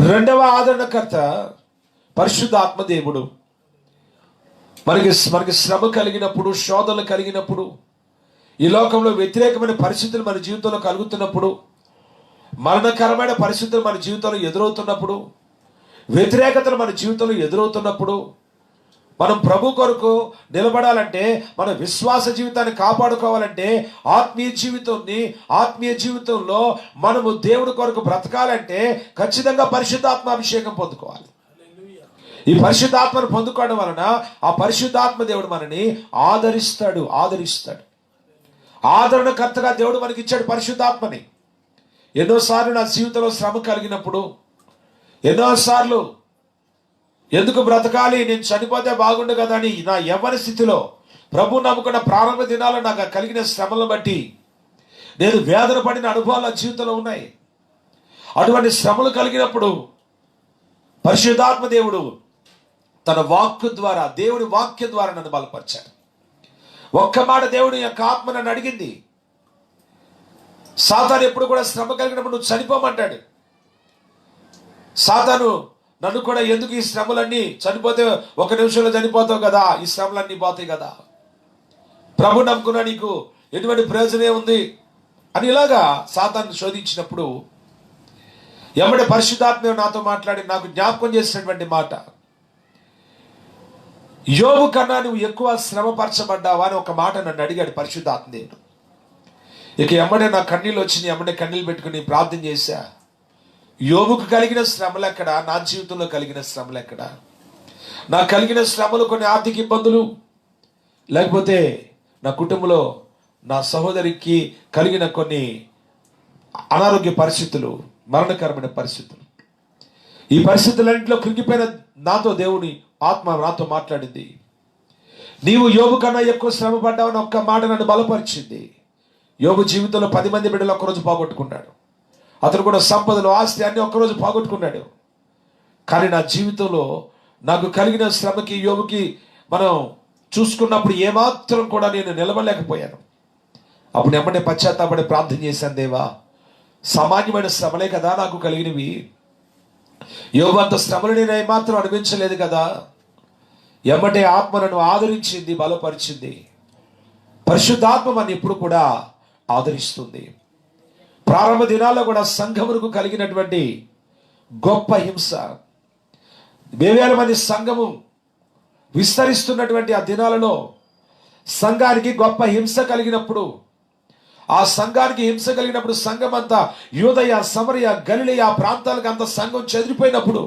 రెండవ ఆదరణకర్త పరిశుద్ధాత్మ దేవుడు. మనకి శ్రమ కలిగినప్పుడు, శోధనలు కలిగినప్పుడు, ఈ లోకంలో వ్యతిరేకమైన పరిస్థితులు మన జీవితంలో కలుగుతున్నప్పుడు, మరణకరమైన పరిస్థితులు మన జీవితంలో ఎదురవుతున్నప్పుడు, వ్యతిరేకతలు మన జీవితంలో ఎదురవుతున్నప్పుడు, మనం ప్రభు కొరకు నిలబడాలంటే, మన విశ్వాస జీవితాన్ని కాపాడుకోవాలంటే, ఆత్మీయ జీవితంలో మనము దేవుడి కొరకు బ్రతకాలంటే ఖచ్చితంగా పరిశుద్ధాత్మ అభిషేకం పొందుకోవాలి. ఈ పరిశుద్ధాత్మను పొందుకోవడం వలన ఆ పరిశుద్ధాత్మ దేవుడు మనని ఆదరిస్తాడు. ఆదరణకర్తగా దేవుడు మనకి ఇచ్చాడు పరిశుద్ధాత్మని. ఎన్నోసార్లు నా జీవితంలో శ్రమ కలిగినప్పుడు, ఎన్నోసార్లు ఎందుకు బ్రతకాలి, నేను చనిపోతే బాగుండు కదా అని నా యవ్వన స్థితిలో ప్రభు నమ్ముకున్న ప్రారంభ దినాల్లో నాకు కలిగిన శ్రమలను బట్టి నేను వేదన పడిన అనుభవాలు నా జీవితంలో ఉన్నాయి. అటువంటి శ్రమలు కలిగినప్పుడు పరిశుద్ధాత్మ దేవుడు తన వాక్కు ద్వారా, దేవుడి వాక్యం ద్వారా నన్ను బలపరిచాడు. ఒక్క మాట దేవుడి యొక్క ఆత్మ నన్ను అడిగింది, సాతాను ఎప్పుడు కూడా శ్రమ కలిగినప్పుడు నువ్వు చనిపోమంటాడు. సాతాను నన్ను కూడా ఎందుకు ఈ శ్రమలన్నీ, చనిపోతే ఒక నిమిషంలో చనిపోతావు కదా, ఈ శ్రమలన్నీ పోతాయి కదా, ప్రభు నమ్ముకున్నా నీకు ఎటువంటి ప్రయోజనం ఉంది అని ఇలాగా సాతాను శోధించినప్పుడు ఎమ్మడే పరిశుద్ధాత్మ నాతో మాట్లాడి నాకు జ్ఞాపకం చేసినటువంటి మాట, యోబు కన్నా నువ్వు ఎక్కువ శ్రమపరచబడ్డావా అని ఒక మాట నన్ను అడిగాడు పరిశుద్ధాత్మ దేవుడు. ఇక ఎమ్మడే నా కన్నీళ్ళు వచ్చినాయి, ఎమ్మడే కన్నీళ్ళు పెట్టుకుని ప్రార్థన చేశా. యోబుకు కలిగిన శ్రమలు ఎక్కడ, నా జీవితంలో కలిగిన శ్రమలు ఎక్కడ? నాకు కలిగిన శ్రమలు కొన్ని ఆర్థిక ఇబ్బందులు, లేకపోతే నా కుటుంబంలో నా సహోదరికి కలిగిన కొన్ని అనారోగ్య పరిస్థితులు, మరణకరమైన పరిస్థితులు. ఈ పరిస్థితులన్నింటిలో కృంగిపోయిన నాతో దేవుని ఆత్మ నాతో మాట్లాడింది, నీవు యోబు కన్నా ఎక్కువ శ్రమ పడ్డావని ఒక్క మాట నన్ను బలపరిచింది. యోబు జీవితంలో 10 మంది బిడ్డలు ఒక్కరోజు పోగొట్టుకున్నాడు. అతను కూడా సంపదలు, ఆస్తి అన్ని ఒక్కరోజు పోగొట్టుకున్నాడు. కానీ నా జీవితంలో నాకు కలిగిన శ్రమకి, యోబుకి మనం చూసుకున్నప్పుడు ఏమాత్రం కూడా నేను నిలబడలేకపోయాను. అప్పుడు ఎమ్మటే పశ్చాత్తాపడి ప్రార్థన చేశాను, దేవా సామాన్యమైన శ్రమలే కదా నాకు కలిగినవి, యోబు అంత శ్రమలు నేను ఏమాత్రం అనిపించలేదు కదా. ఎమ్మటే ఆత్మ నన్ను ఆదరించింది, బలపరిచింది. పరిశుద్ధాత్మ మన ఎప్పుడు కూడా ఆదరిస్తుంది. ప్రారంభ దినాల్లో కూడా సంఘమునకు కలిగినటువంటి గొప్ప హింస, 2000 మంది సంఘము విస్తరిస్తున్నటువంటి ఆ దినాలలో సంఘానికి గొప్ప హింస కలిగినప్పుడు, ఆ సంఘానికి హింస కలిగినప్పుడు సంఘం అంతా యూదయ, సమరయ, గలిలయ ప్రాంతాలకు అంత సంఘం చెదిరిపోయినప్పుడు,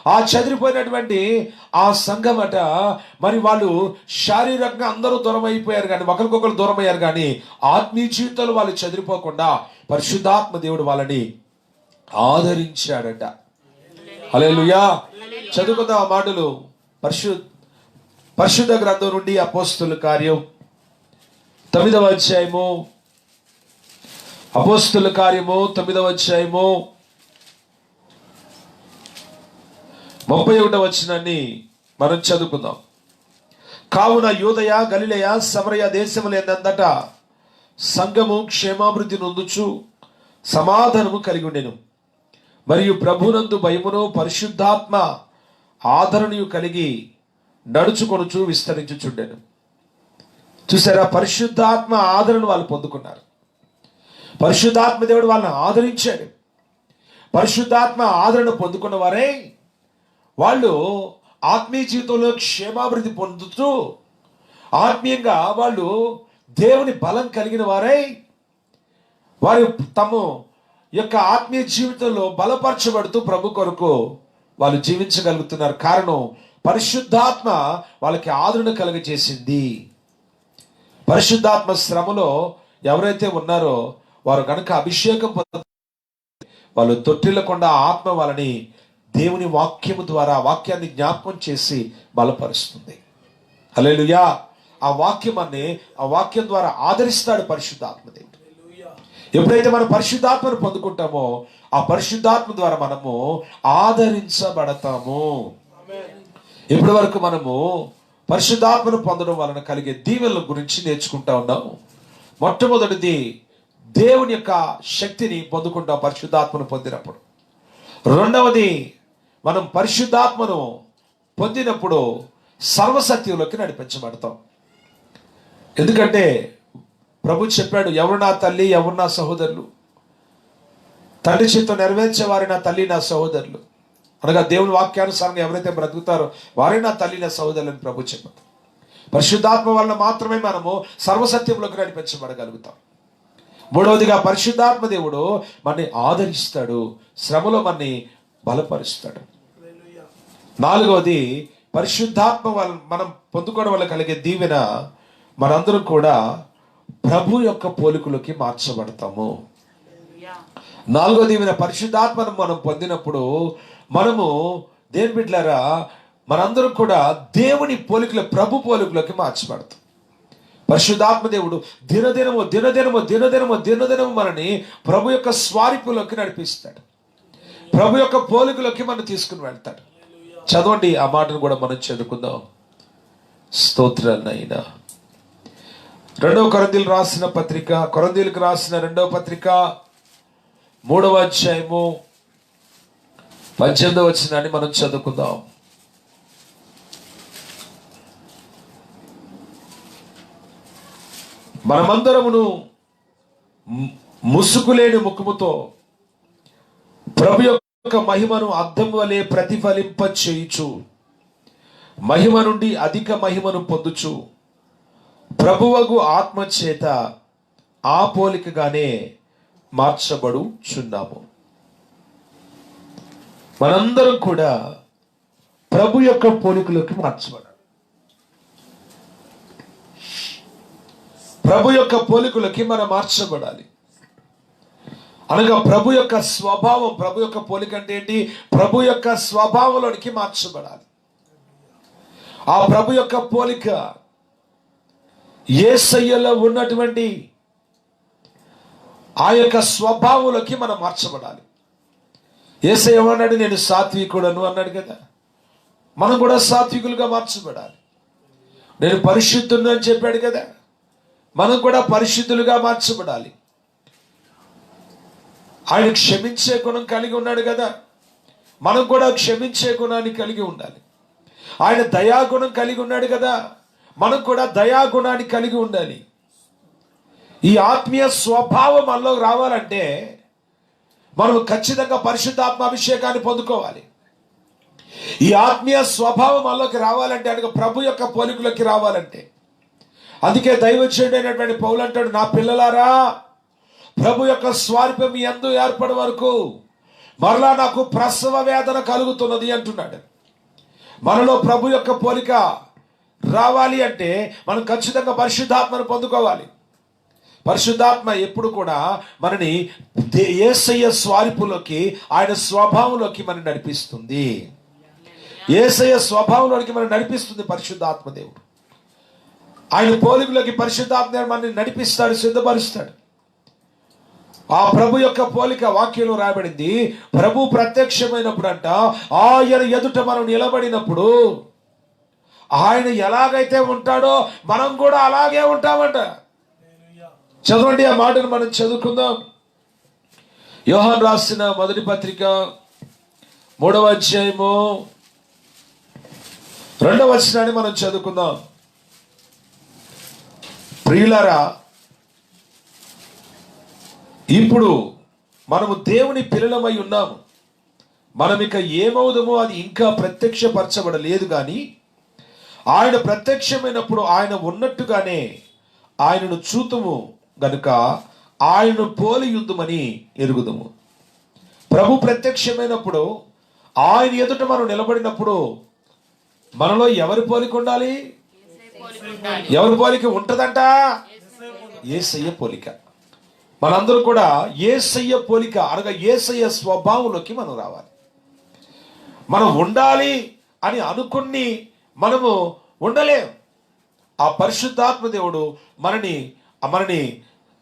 ఆ చెదిరిపోయినటువంటి ఆ సంఘం అట మరి వాళ్ళు శారీరకంగా అందరూ దూరం అయిపోయారు, కానీ ఒకరికొకరు దూరం అయ్యారు, కానీ ఆత్మీయ జీవితంలో వాళ్ళు చెదిరిపోకుండా పరిశుద్ధాత్మ దేవుడు వాళ్ళని ఆదరించాడట. హల్లెలూయా. చదువుకుందాం ఆ మాటలు. పరిశుద్ధ గ్రంథం నుండి అపోస్తుల కార్యం 9వ అధ్యాయము, అపోస్తుల కార్యము 9వ అధ్యాయము 31వ వచనాన్ని మనం చదువుకుందాం. కావున యూదయ, గలిలయ, సమరయ దేశములందంతట సంఘము క్షేమాభివృద్ధి నొందుచు సమాధానము కలిగి ఉండెను. మరియు ప్రభునందు భయమును పరిశుద్ధాత్మ ఆదరణయు కలిగి నడుచుకొనుచు విస్తరించుచుండెను. చూసారా, పరిశుద్ధాత్మ ఆదరణ వాళ్ళు పొందుకున్నారు. పరిశుద్ధాత్మ దేవుడు వాళ్ళని ఆదరించాడు. పరిశుద్ధాత్మ ఆదరణ పొందుకున్న వారే వాళ్ళు ఆత్మీయ జీవితంలో క్షేమాభివృద్ధి పొందుతూ ఆత్మీయంగా వాళ్ళు దేవుని బలం కలిగిన వారై వారు తమ యొక్క ఆత్మీయ జీవితంలో బలపరచబడుతూ ప్రభు కొరకు వాళ్ళు జీవించగలుగుతున్నారు. కారణం పరిశుద్ధాత్మ వాళ్ళకి ఆదరణ కలుగజేసింది. పరిశుద్ధాత్మ శ్రమలో ఎవరైతే ఉన్నారో వారు కనుక అభిషేకం వాళ్ళు తొట్టిల్లకుండా ఆత్మ వాళ్ళని దేవుని వాక్యము ద్వారా వాక్యాన్ని జ్ఞాపకం చేసి బలపరుస్తుంది. హల్లెలూయా. ఆ వాక్యం ద్వారా ఆదరిస్తాడు పరిశుద్ధాత్మ దేవుడు. ఎప్పుడైతే మనం పరిశుద్ధాత్మను పొందుకుంటామో ఆ పరిశుద్ధాత్మ ద్వారా మనము ఆదరించబడతాము. ఇప్పటి వరకు మనము పరిశుద్ధాత్మను పొందడం వలన కలిగే దీవెనల గురించి నేర్చుకుంటా ఉన్నాము. మొట్టమొదటిది దేవుని యొక్క శక్తిని పొందుకుంటాం పరిశుద్ధాత్మను పొందినప్పుడు. రెండవది మనం పరిశుద్ధాత్మను పొందినప్పుడు సర్వసత్యంలోకి నడిపించబడతాం. ఎందుకంటే ప్రభు చెప్పాడు, ఎవరు నా తల్లి, ఎవరు నా సహోదరులు, తండ్రి చిత్తం నెరవేర్చేవారి నా తల్లి, నా సహోదరులు అనగా దేవుని వాక్యానుసారంగా ఎవరైతే బ్రతుకుతారో వారే నా తల్లి, నా సహోదరులు అని ప్రభు చెప్పాడు. పరిశుద్ధాత్మ వలన మాత్రమే మనము సర్వసత్యంలోకి నడిపించబడగలుగుతాం. మూడవదిగా పరిశుద్ధాత్మ దేవుడు మనని ఆదరిస్తాడు, శ్రమలో మనని బలపరుస్తాడు. నాలుగవది పరిశుద్ధాత్మ మనం పొందుకోవడం వల్ల కలిగే దీవెన మనందరం కూడా ప్రభు యొక్క పోలికలోకి మార్చబడతాము. నాలుగో దీవెన పరిశుద్ధాత్మను మనం పొందినప్పుడు మనము దేని బిడ్డలారా మనందరం కూడా దేవుని పోలికల ప్రభు పోలికలోకి మార్చబడతాం. పరిశుద్ధాత్మ దేవుడు దినదినము దినదినము దినదినము దినదినము మనని ప్రభు యొక్క స్వారీపులోకి నడిపిస్తాడు. ప్రభు యొక్క పోలికలోకి మనం తీసుకుని వెళ్తాడు. చదవండి ఆ మాటను కూడా మనం చదువుకుందాం. స్తోత్రాలైనా 2 కొరింథీయులకు రాసిన పత్రిక, కొరింథీయులకు రాసిన 2వ పత్రిక 3వ అధ్యాయము 18వ వచనాన్ని మనం చదువుకుందాం. మనమందరమును ముసుగులేని ముఖముతో ప్రభు యొక్క మహిమను అద్దం వలె ప్రతిఫలింప చేయుచు మహిమ నుండి అధిక మహిమను పొందుచు ప్రభువగు ఆత్మ చేత ఆ పోలికగానే మార్చబడుచున్నాము. మనందరం కూడా ప్రభు యొక్క పోలికలోకి మార్చబడాలి. ప్రభు యొక్క పోలికలోకి మనం మార్చబడాలి. అనగా ప్రభు యొక్క స్వభావం, ప్రభు యొక్క పోలిక అంటే ఏంటి? ప్రభు యొక్క స్వభావంలోనికి మార్చబడాలి. ఆ ప్రభు యొక్క పోలిక యేసయ్యలో ఉన్నటువంటి ఆ యొక్క స్వభావంలోకి మనం మార్చబడాలి. యేసయ్య ఏమన్నాడు? నేను సాత్వికుడను అన్నాడు కదా. మనం కూడా సాత్వికులుగా మార్చబడాలి. నేను పరిశుద్ధుడు అని చెప్పాడు కదా. మనం కూడా పరిశుద్ధులుగా మార్చబడాలి. ఆయన క్షమించే గుణం కలిగి ఉన్నాడు కదా. మనం కూడా క్షమించే గుణాన్ని కలిగి ఉండాలి. ఆయన దయాగుణం కలిగి ఉన్నాడు కదా. మనం కూడా దయాగుణాన్ని కలిగి ఉండాలి. ఈ ఆత్మీయ స్వభావం మనలో రావాలంటే మనం ఖచ్చితంగా పరిశుద్ధాత్మ అభిషేకాన్ని పొందుకోవాలి. ఈ ఆత్మీయ స్వభావం మనలోకి రావాలంటే, అనగా ప్రభు యొక్క పోలికలోకి రావాలంటే, అందుకే దైవజనుడైనటువంటి పౌలు అంటాడు, నా పిల్లలారా ప్రభు యొక్క స్వారూప్యం మీ యందు ఏర్పడే వరకు మరలా నాకు ప్రసవ వేదన కలుగుతున్నది అంటున్నాడు. మనలో ప్రభు యొక్క పోలిక రావాలి అంటే మనం ఖచ్చితంగా పరిశుద్ధాత్మను పొందుకోవాలి. పరిశుద్ధాత్మ ఎప్పుడు కూడా మనని యేసయ్య స్వరూపులోకి, ఆయన స్వభావంలోకి మనం నడిపిస్తుంది. యేసయ్య స్వభావంలోకి మనం నడిపిస్తుంది పరిశుద్ధాత్మ దేవుడు. ఆయన పోలికలోకి పరిశుద్ధాత్మ మనని నడిపిస్తాడు, సిద్ధపరుస్తాడు. ఆ ప్రభు యొక్క పోలిక వాక్యంలో రాయబడింది. ప్రభు ప్రత్యక్షమైనప్పుడు అంట, ఆయన ఎదుట మనం నిలబడినప్పుడు ఆయన ఎలాగైతే ఉంటాడో మనం కూడా అలాగే ఉంటామంట. చదవండి ఆ మాటను మనం చదువుకుందాం. యోహాను రాసిన మొదటి పత్రిక 3వ అధ్యాయము 2వ వచనాన్ని మనం చదువుకుందాం. ప్రియులారా, ఇప్పుడు మనము దేవుని పిల్లలమై ఉన్నాము. మనం ఇక ఏమవుదామో అది ఇంకా ప్రత్యక్షపరచబడలేదు, కానీ ఆయన ప్రత్యక్షమైనప్పుడు ఆయన ఉన్నట్టుగానే ఆయనను చూతుము గనుక ఆయనను పోలియుందుమని ఎరుగుదుము. ప్రభు ప్రత్యక్షమైనప్పుడు ఆయన ఎదుట మనం నిలబడినప్పుడు మనలో ఎవరి పోలిక ఉండాలి? ఎవరి పోలిక ఉంటదంట? యేసయ్య పోలిక. మనందరూ కూడా యేసయ్య పోలిక అనగా యేసయ్య స్వభావంలోకి మనం రావాలి. మనం ఉండాలి అని అనుకుని మనము ఉండలేం. ఆ పరిశుద్ధాత్మ దేవుడు మనని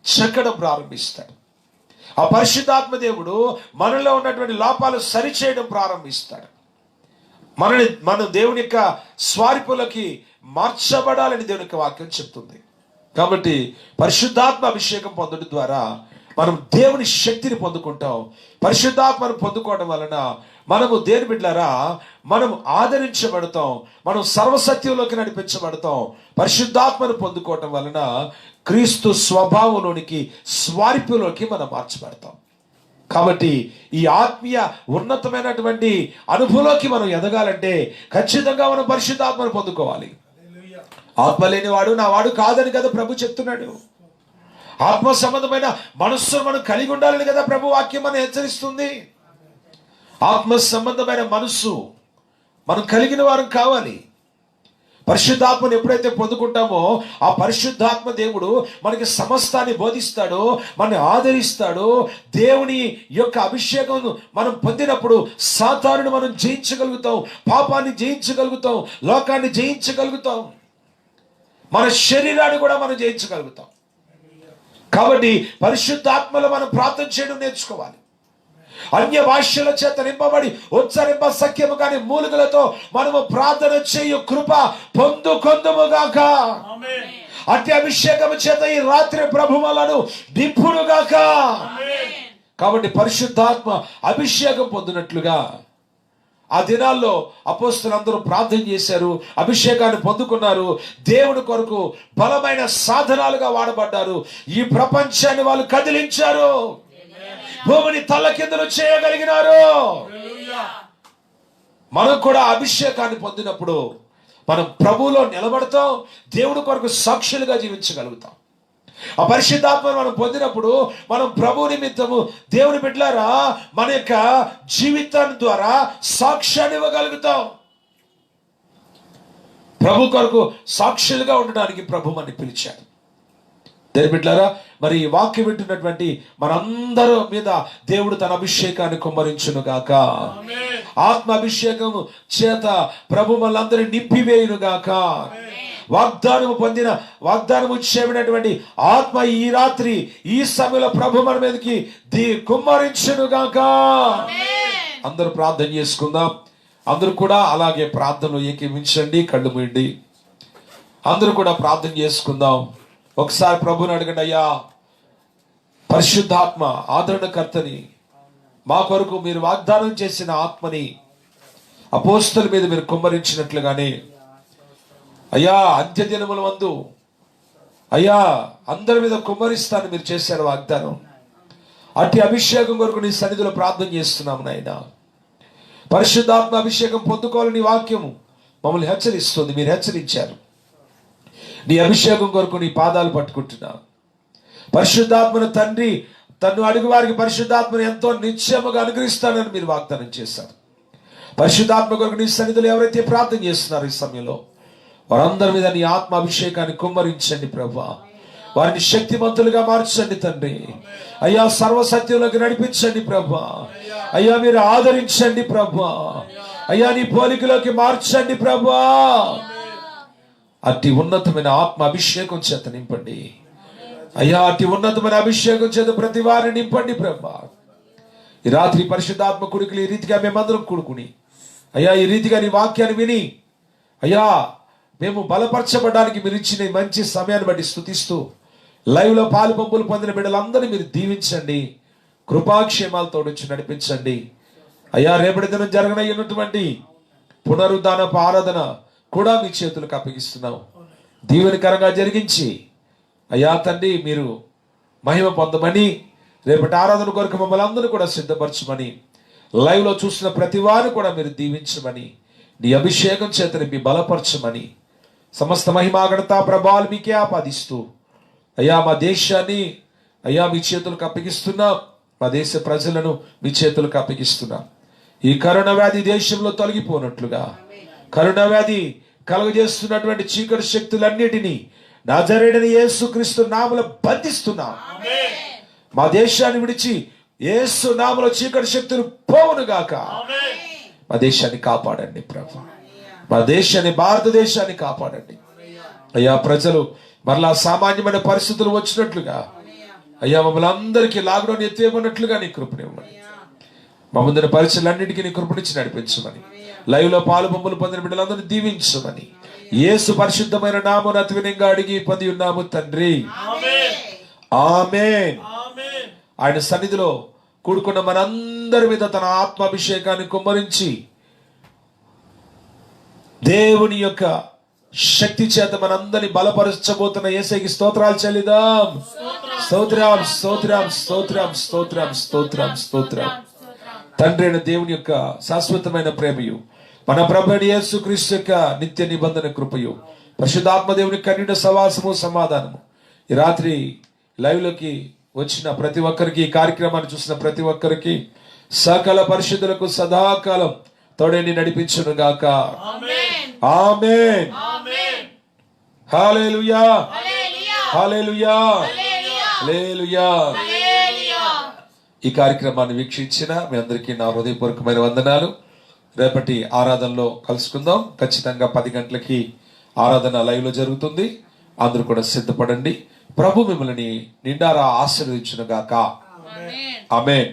చెక్కడం ప్రారంభిస్తాడు. ఆ పరిశుద్ధాత్మ దేవుడు మనలో ఉన్నటువంటి లోపాలు సరిచేయడం ప్రారంభిస్తాడు. మనం దేవుని యొక్క స్వరూపులోకి మార్చబడాలని దేవుని యొక్క వాక్యం చెప్తుంది. కాబట్టి పరిశుద్ధాత్మ అభిషేకం పొందడం ద్వారా మనం దేవుని శక్తిని పొందుకుంటాం. పరిశుద్ధాత్మను పొందుకోవడం వలన మనము దేని బిడ్డలారా మనం ఆదరించబడతాం, మనం సర్వసత్యంలోకి నడిపించబడతాం. పరిశుద్ధాత్మను పొందుకోవటం వలన క్రీస్తు స్వభావంలోనికి, స్వరూపులోకి మనం మార్చబడతాం. కాబట్టి ఈ ఆత్మీయ ఉన్నతమైనటువంటి అనుభవంలోకి మనం ఎదగాలంటే ఖచ్చితంగా మనం పరిశుద్ధాత్మను పొందుకోవాలి. ఆత్మ లేనివాడు నా వాడు కాదని కదా ప్రభు చెప్తున్నాడు. ఆత్మ సంబంధమైన మనస్సును మనం కలిగి ఉండాలని కదా ప్రభు వాక్యం మనం హెచ్చరిస్తుంది. ఆత్మ సంబంధమైన మనస్సు మనం కలిగిన వారం కావాలి. పరిశుద్ధాత్మను ఎప్పుడైతే పొందుకుంటామో ఆ పరిశుద్ధాత్మ దేవుడు మనకి సమస్తాన్ని బోధిస్తాడు, మనని ఆదరిస్తాడు. దేవుని యొక్క అభిషేకం మనం పొందినప్పుడు సాతానుని మనం జయించగలుగుతాం, పాపాన్ని జయించగలుగుతాం, లోకాన్ని జయించగలుగుతాం, మన శరీరాన్ని కూడా మనం జయించగలుగుతాం. కాబట్టి పరిశుద్ధాత్మలో మనం ప్రార్థన చేయడం నేర్చుకోవాలి. అన్య భాషల చేత నింపబడి ఉచ్చరింప సఖ్యము కాని మూలుగులతో మనము ప్రార్థన చేయు కృప పొందుకొందుముగాక. అట్టి అభిషేకము చేత ఈ రాత్రి ప్రభువులను నింపునుగాక. కాబట్టి పరిశుద్ధాత్మ అభిషేకం పొందినట్లుగా ఆ దినాల్లో అపోస్తలులందరూ ప్రార్థన చేశారు, అభిషేకాన్ని పొందుకున్నారు, దేవుని కొరకు బలమైన సాధనాలుగా వాడబడ్డారు. ఈ ప్రపంచాన్ని వాళ్ళు కదిలించారు, భూమిని తల్లకిందులు చేయగలిగినారు. మనం కూడా అభిషేకాన్ని పొందినప్పుడు మనం ప్రభువులో నిలబడతాం, దేవుడి కొరకు సాక్షులుగా జీవించగలుగుతాం. ఆ పరిశుద్ధాత్మను మనం పొందినప్పుడు మనం ప్రభు నిమిత్తము దేవుని బిడ్డలారా మన యొక్క జీవితాన్ని ద్వారా సాక్ష్యాన్ని ఇవ్వగలుగుతాం. ప్రభు కొరకు సాక్షులుగా ఉండడానికి ప్రభు మనని పిలిచాడు. దేవుని బిడ్డలారా, మరి ఈ వాక్యం వింటున్నటువంటి మనందరి మీద దేవుడు తన అభిషేకాన్ని కుమ్మరించును గాక. ఆత్మ అభిషేకము చేత ప్రభు మనందరినీ నింపివేయును గాక. వాగ్దానము పొందిన, వాగ్దానము చేయబడినటువంటి ఆత్మ ఈ రాత్రి ఈ సమయంలో ప్రభు మన మీదకి కుమ్మరించును గాక. అందరూ ప్రార్థన చేసుకుందాం. అందరూ కూడా అలాగే ప్రార్థనలో ఏకీవించండి, కళ్ళు మూయండి. అందరూ కూడా ప్రార్థన చేసుకుందాం. ఒకసారి ప్రభుని అడగండి, అయ్యా పరిశుద్ధాత్మ ఆదరణకర్తని, మా కొరకు మీరు వాగ్దానం చేసిన ఆత్మని అపోస్తలుల మీద మీరు కుమ్మరించినట్లుగానే అయ్యా అంత్యదినముల మందు అయ్యా అందరి మీద కుమ్మరిస్తాను మీరు చేశారు వాగ్దానం. అట్టి అభిషేకం కొరకు నీ సన్నిధిలో ప్రార్థన చేస్తున్నాము నాయనా. పరిశుద్ధాత్మ అభిషేకం పొందుకోవాలని వాక్యము మమ్మల్ని హెచ్చరిస్తుంది, మీరు హెచ్చరించారు. నీ అభిషేకం కొరకు నీ పాదాలు పట్టుకుంటున్నా. పరిశుద్ధాత్మను తండ్రి తను అడుగు వారికి పరిశుద్ధాత్మను ఎంతో నిశ్చయముగా అనుగ్రహిస్తానని మీరు వాగ్దానం చేశారు. పరిశుద్ధాత్మ కొరకు నీ సన్నిధిలో ఎవరైతే ప్రార్థన చేస్తున్నారు ఈ సమయంలో వారందరి మీద నీ ఆత్మ అభిషేకాన్ని కుమ్మరించండి ప్రభా. వారిని శక్తిమంతులుగా మార్చండి తండ్రి. అయ్యా సర్వసత్యంలోకి నడిపించండి ప్రభా. అయ్యా మీరు ఆదరించండి ప్రభా. అయ్యా నీ పోలికలోకి మార్చండి ప్రభా. అట్టి ఉన్నతమైన ఆత్మ అభిషేకం చేత నింపండి అయ్యా. అట్టి ఉన్నతమైన అభిషేకం చేత ప్రతి వారిని నింపండి ప్రభా. ఈ రాత్రి పరిశుద్ధాత్మ కొడుకులు ఈ రీతిగా మేమందరం కూడుకుని అయ్యా ఈ రీతిగా నీ వాక్యాన్ని విని అయ్యా మేము బలపరచబడడానికి మీరు ఇచ్చిన మంచి సమయాన్ని బట్టి స్తుతిస్తూ లైవ్ లో పాలు పంపులు పొందిన బిడ్డలందరినీ మీరు దీవించండి, కృపాక్షేమాలతో వచ్చి నడిపించండి అయ్యా. రేపటి దినం జరగనయ్యున్నటువంటి పునరుద్ధానపు ఆరాధన కూడా మీ చేతులకు అప్పగిస్తున్నాం. దీవెనకరంగా జరిగించి అయ్యా తండ్రి మీరు మహిమ పొందమని, రేపటి ఆరాధన కొరకు మమ్మల్ని అందరూ కూడా సిద్ధపరచమని, లైవ్ లో చూసిన ప్రతి వారు కూడా మీరు దీవించమని, నీ అభిషేకం చేతని మీ బలపరచమని, సమస్త మహిమాగణత ప్రభావాలు మీకే ఆపాదిస్తూ అయ్యా మా దేశాన్ని అయ్యా మీ చేతులకు అప్పగిస్తున్నాం, మా దేశ ప్రజలను మీ చేతులకు అప్పగిస్తున్నాం. ఈ కరోనా వ్యాధి దేశంలో తొలగిపోనట్లుగా, కరోనా వ్యాధి కలుగజేస్తున్నటువంటి చీకటి శక్తులన్నిటినీ నజరేయుడైన యేసుక్రీస్తు నామములో బంధిస్తున్నాం. మా దేశాన్ని విడిచి యేసు నామములో చీకటి శక్తులు పోవును గాక. మా దేశాన్ని కాపాడండి ప్రభు. మా దేశాన్ని, భారతదేశాన్ని కాపాడండి అయ్యా. ప్రజలు మరలా సామాన్యమైన పరిస్థితులు వచ్చినట్లుగా అయ్యా మమ్మల్ని అందరికీ లాక్డౌన్ ఎత్తేమన్నట్లుగా నీ కృపనివ్వమని, మా ముందున్న పరిస్థితులన్నిటికీ నీ కృపనిచ్చి నడిపించమని, లైవ్ లో పాలు పంపులు పొందిన బిడ్డలందరినీ దీవించమని యేసు పరిశుద్ధమైన నామమున అతి వినయంగా అడిగి పొంది ఉన్నాము తండ్రి, ఆమేన్. ఆయన సన్నిధిలో కూడుకున్న మనందరి మీద తన ఆత్మాభిషేకాన్ని కుమ్మరించి దేవుని యొక్క శక్తి చేత మనందరినీ బలపరచబోతున్న యేసయ్యకి స్తోత్రాలు చెల్లిద్దాం. స్తోత్రం స్తోత్రం స్తోత్రం స్తోత్రం స్తోత్రం స్తోత్రం. తండ్రి అయిన దేవుని యొక్క శాశ్వతమైన ప్రేమయు, మన ప్రభువైన యేసుక్రీస్తు యొక్క నిత్య నిబంధన కృపయు, పరిశుద్ధాత్మ దేవుని కన్నిడ సవాసము సమాధానము ఈ రాత్రి లైవ్ లోకి వచ్చిన ప్రతి ఒక్కరికి, ఈ కార్యక్రమాన్ని చూసిన ప్రతి ఒక్కరికి, సకల పరిశుద్ధులకు సదాకాలం తోడేని నడిపించును గాక. ఆమేన్. హల్లెలూయా, హల్లెలూయా, హల్లెలూయా, హల్లెలూయా, హల్లెలూయా. హల్లెలూయా. ఈ కార్యక్రమాన్ని వీక్షించిన మీ అందరికీ నా హృదయపూర్వకమైన వందనాలు. రేపటి ఆరాధనలో కలుసుకుందాం. ఖచ్చితంగా 10 గంటలకి ఆరాధన లైవ్ లో జరుగుతుంది. అందరూ కూడా సిద్ధపడండి. ప్రభు మిమ్మల్ని నిండారా ఆశీర్వదించును గాక. ఆమేన్. ఆమేన్.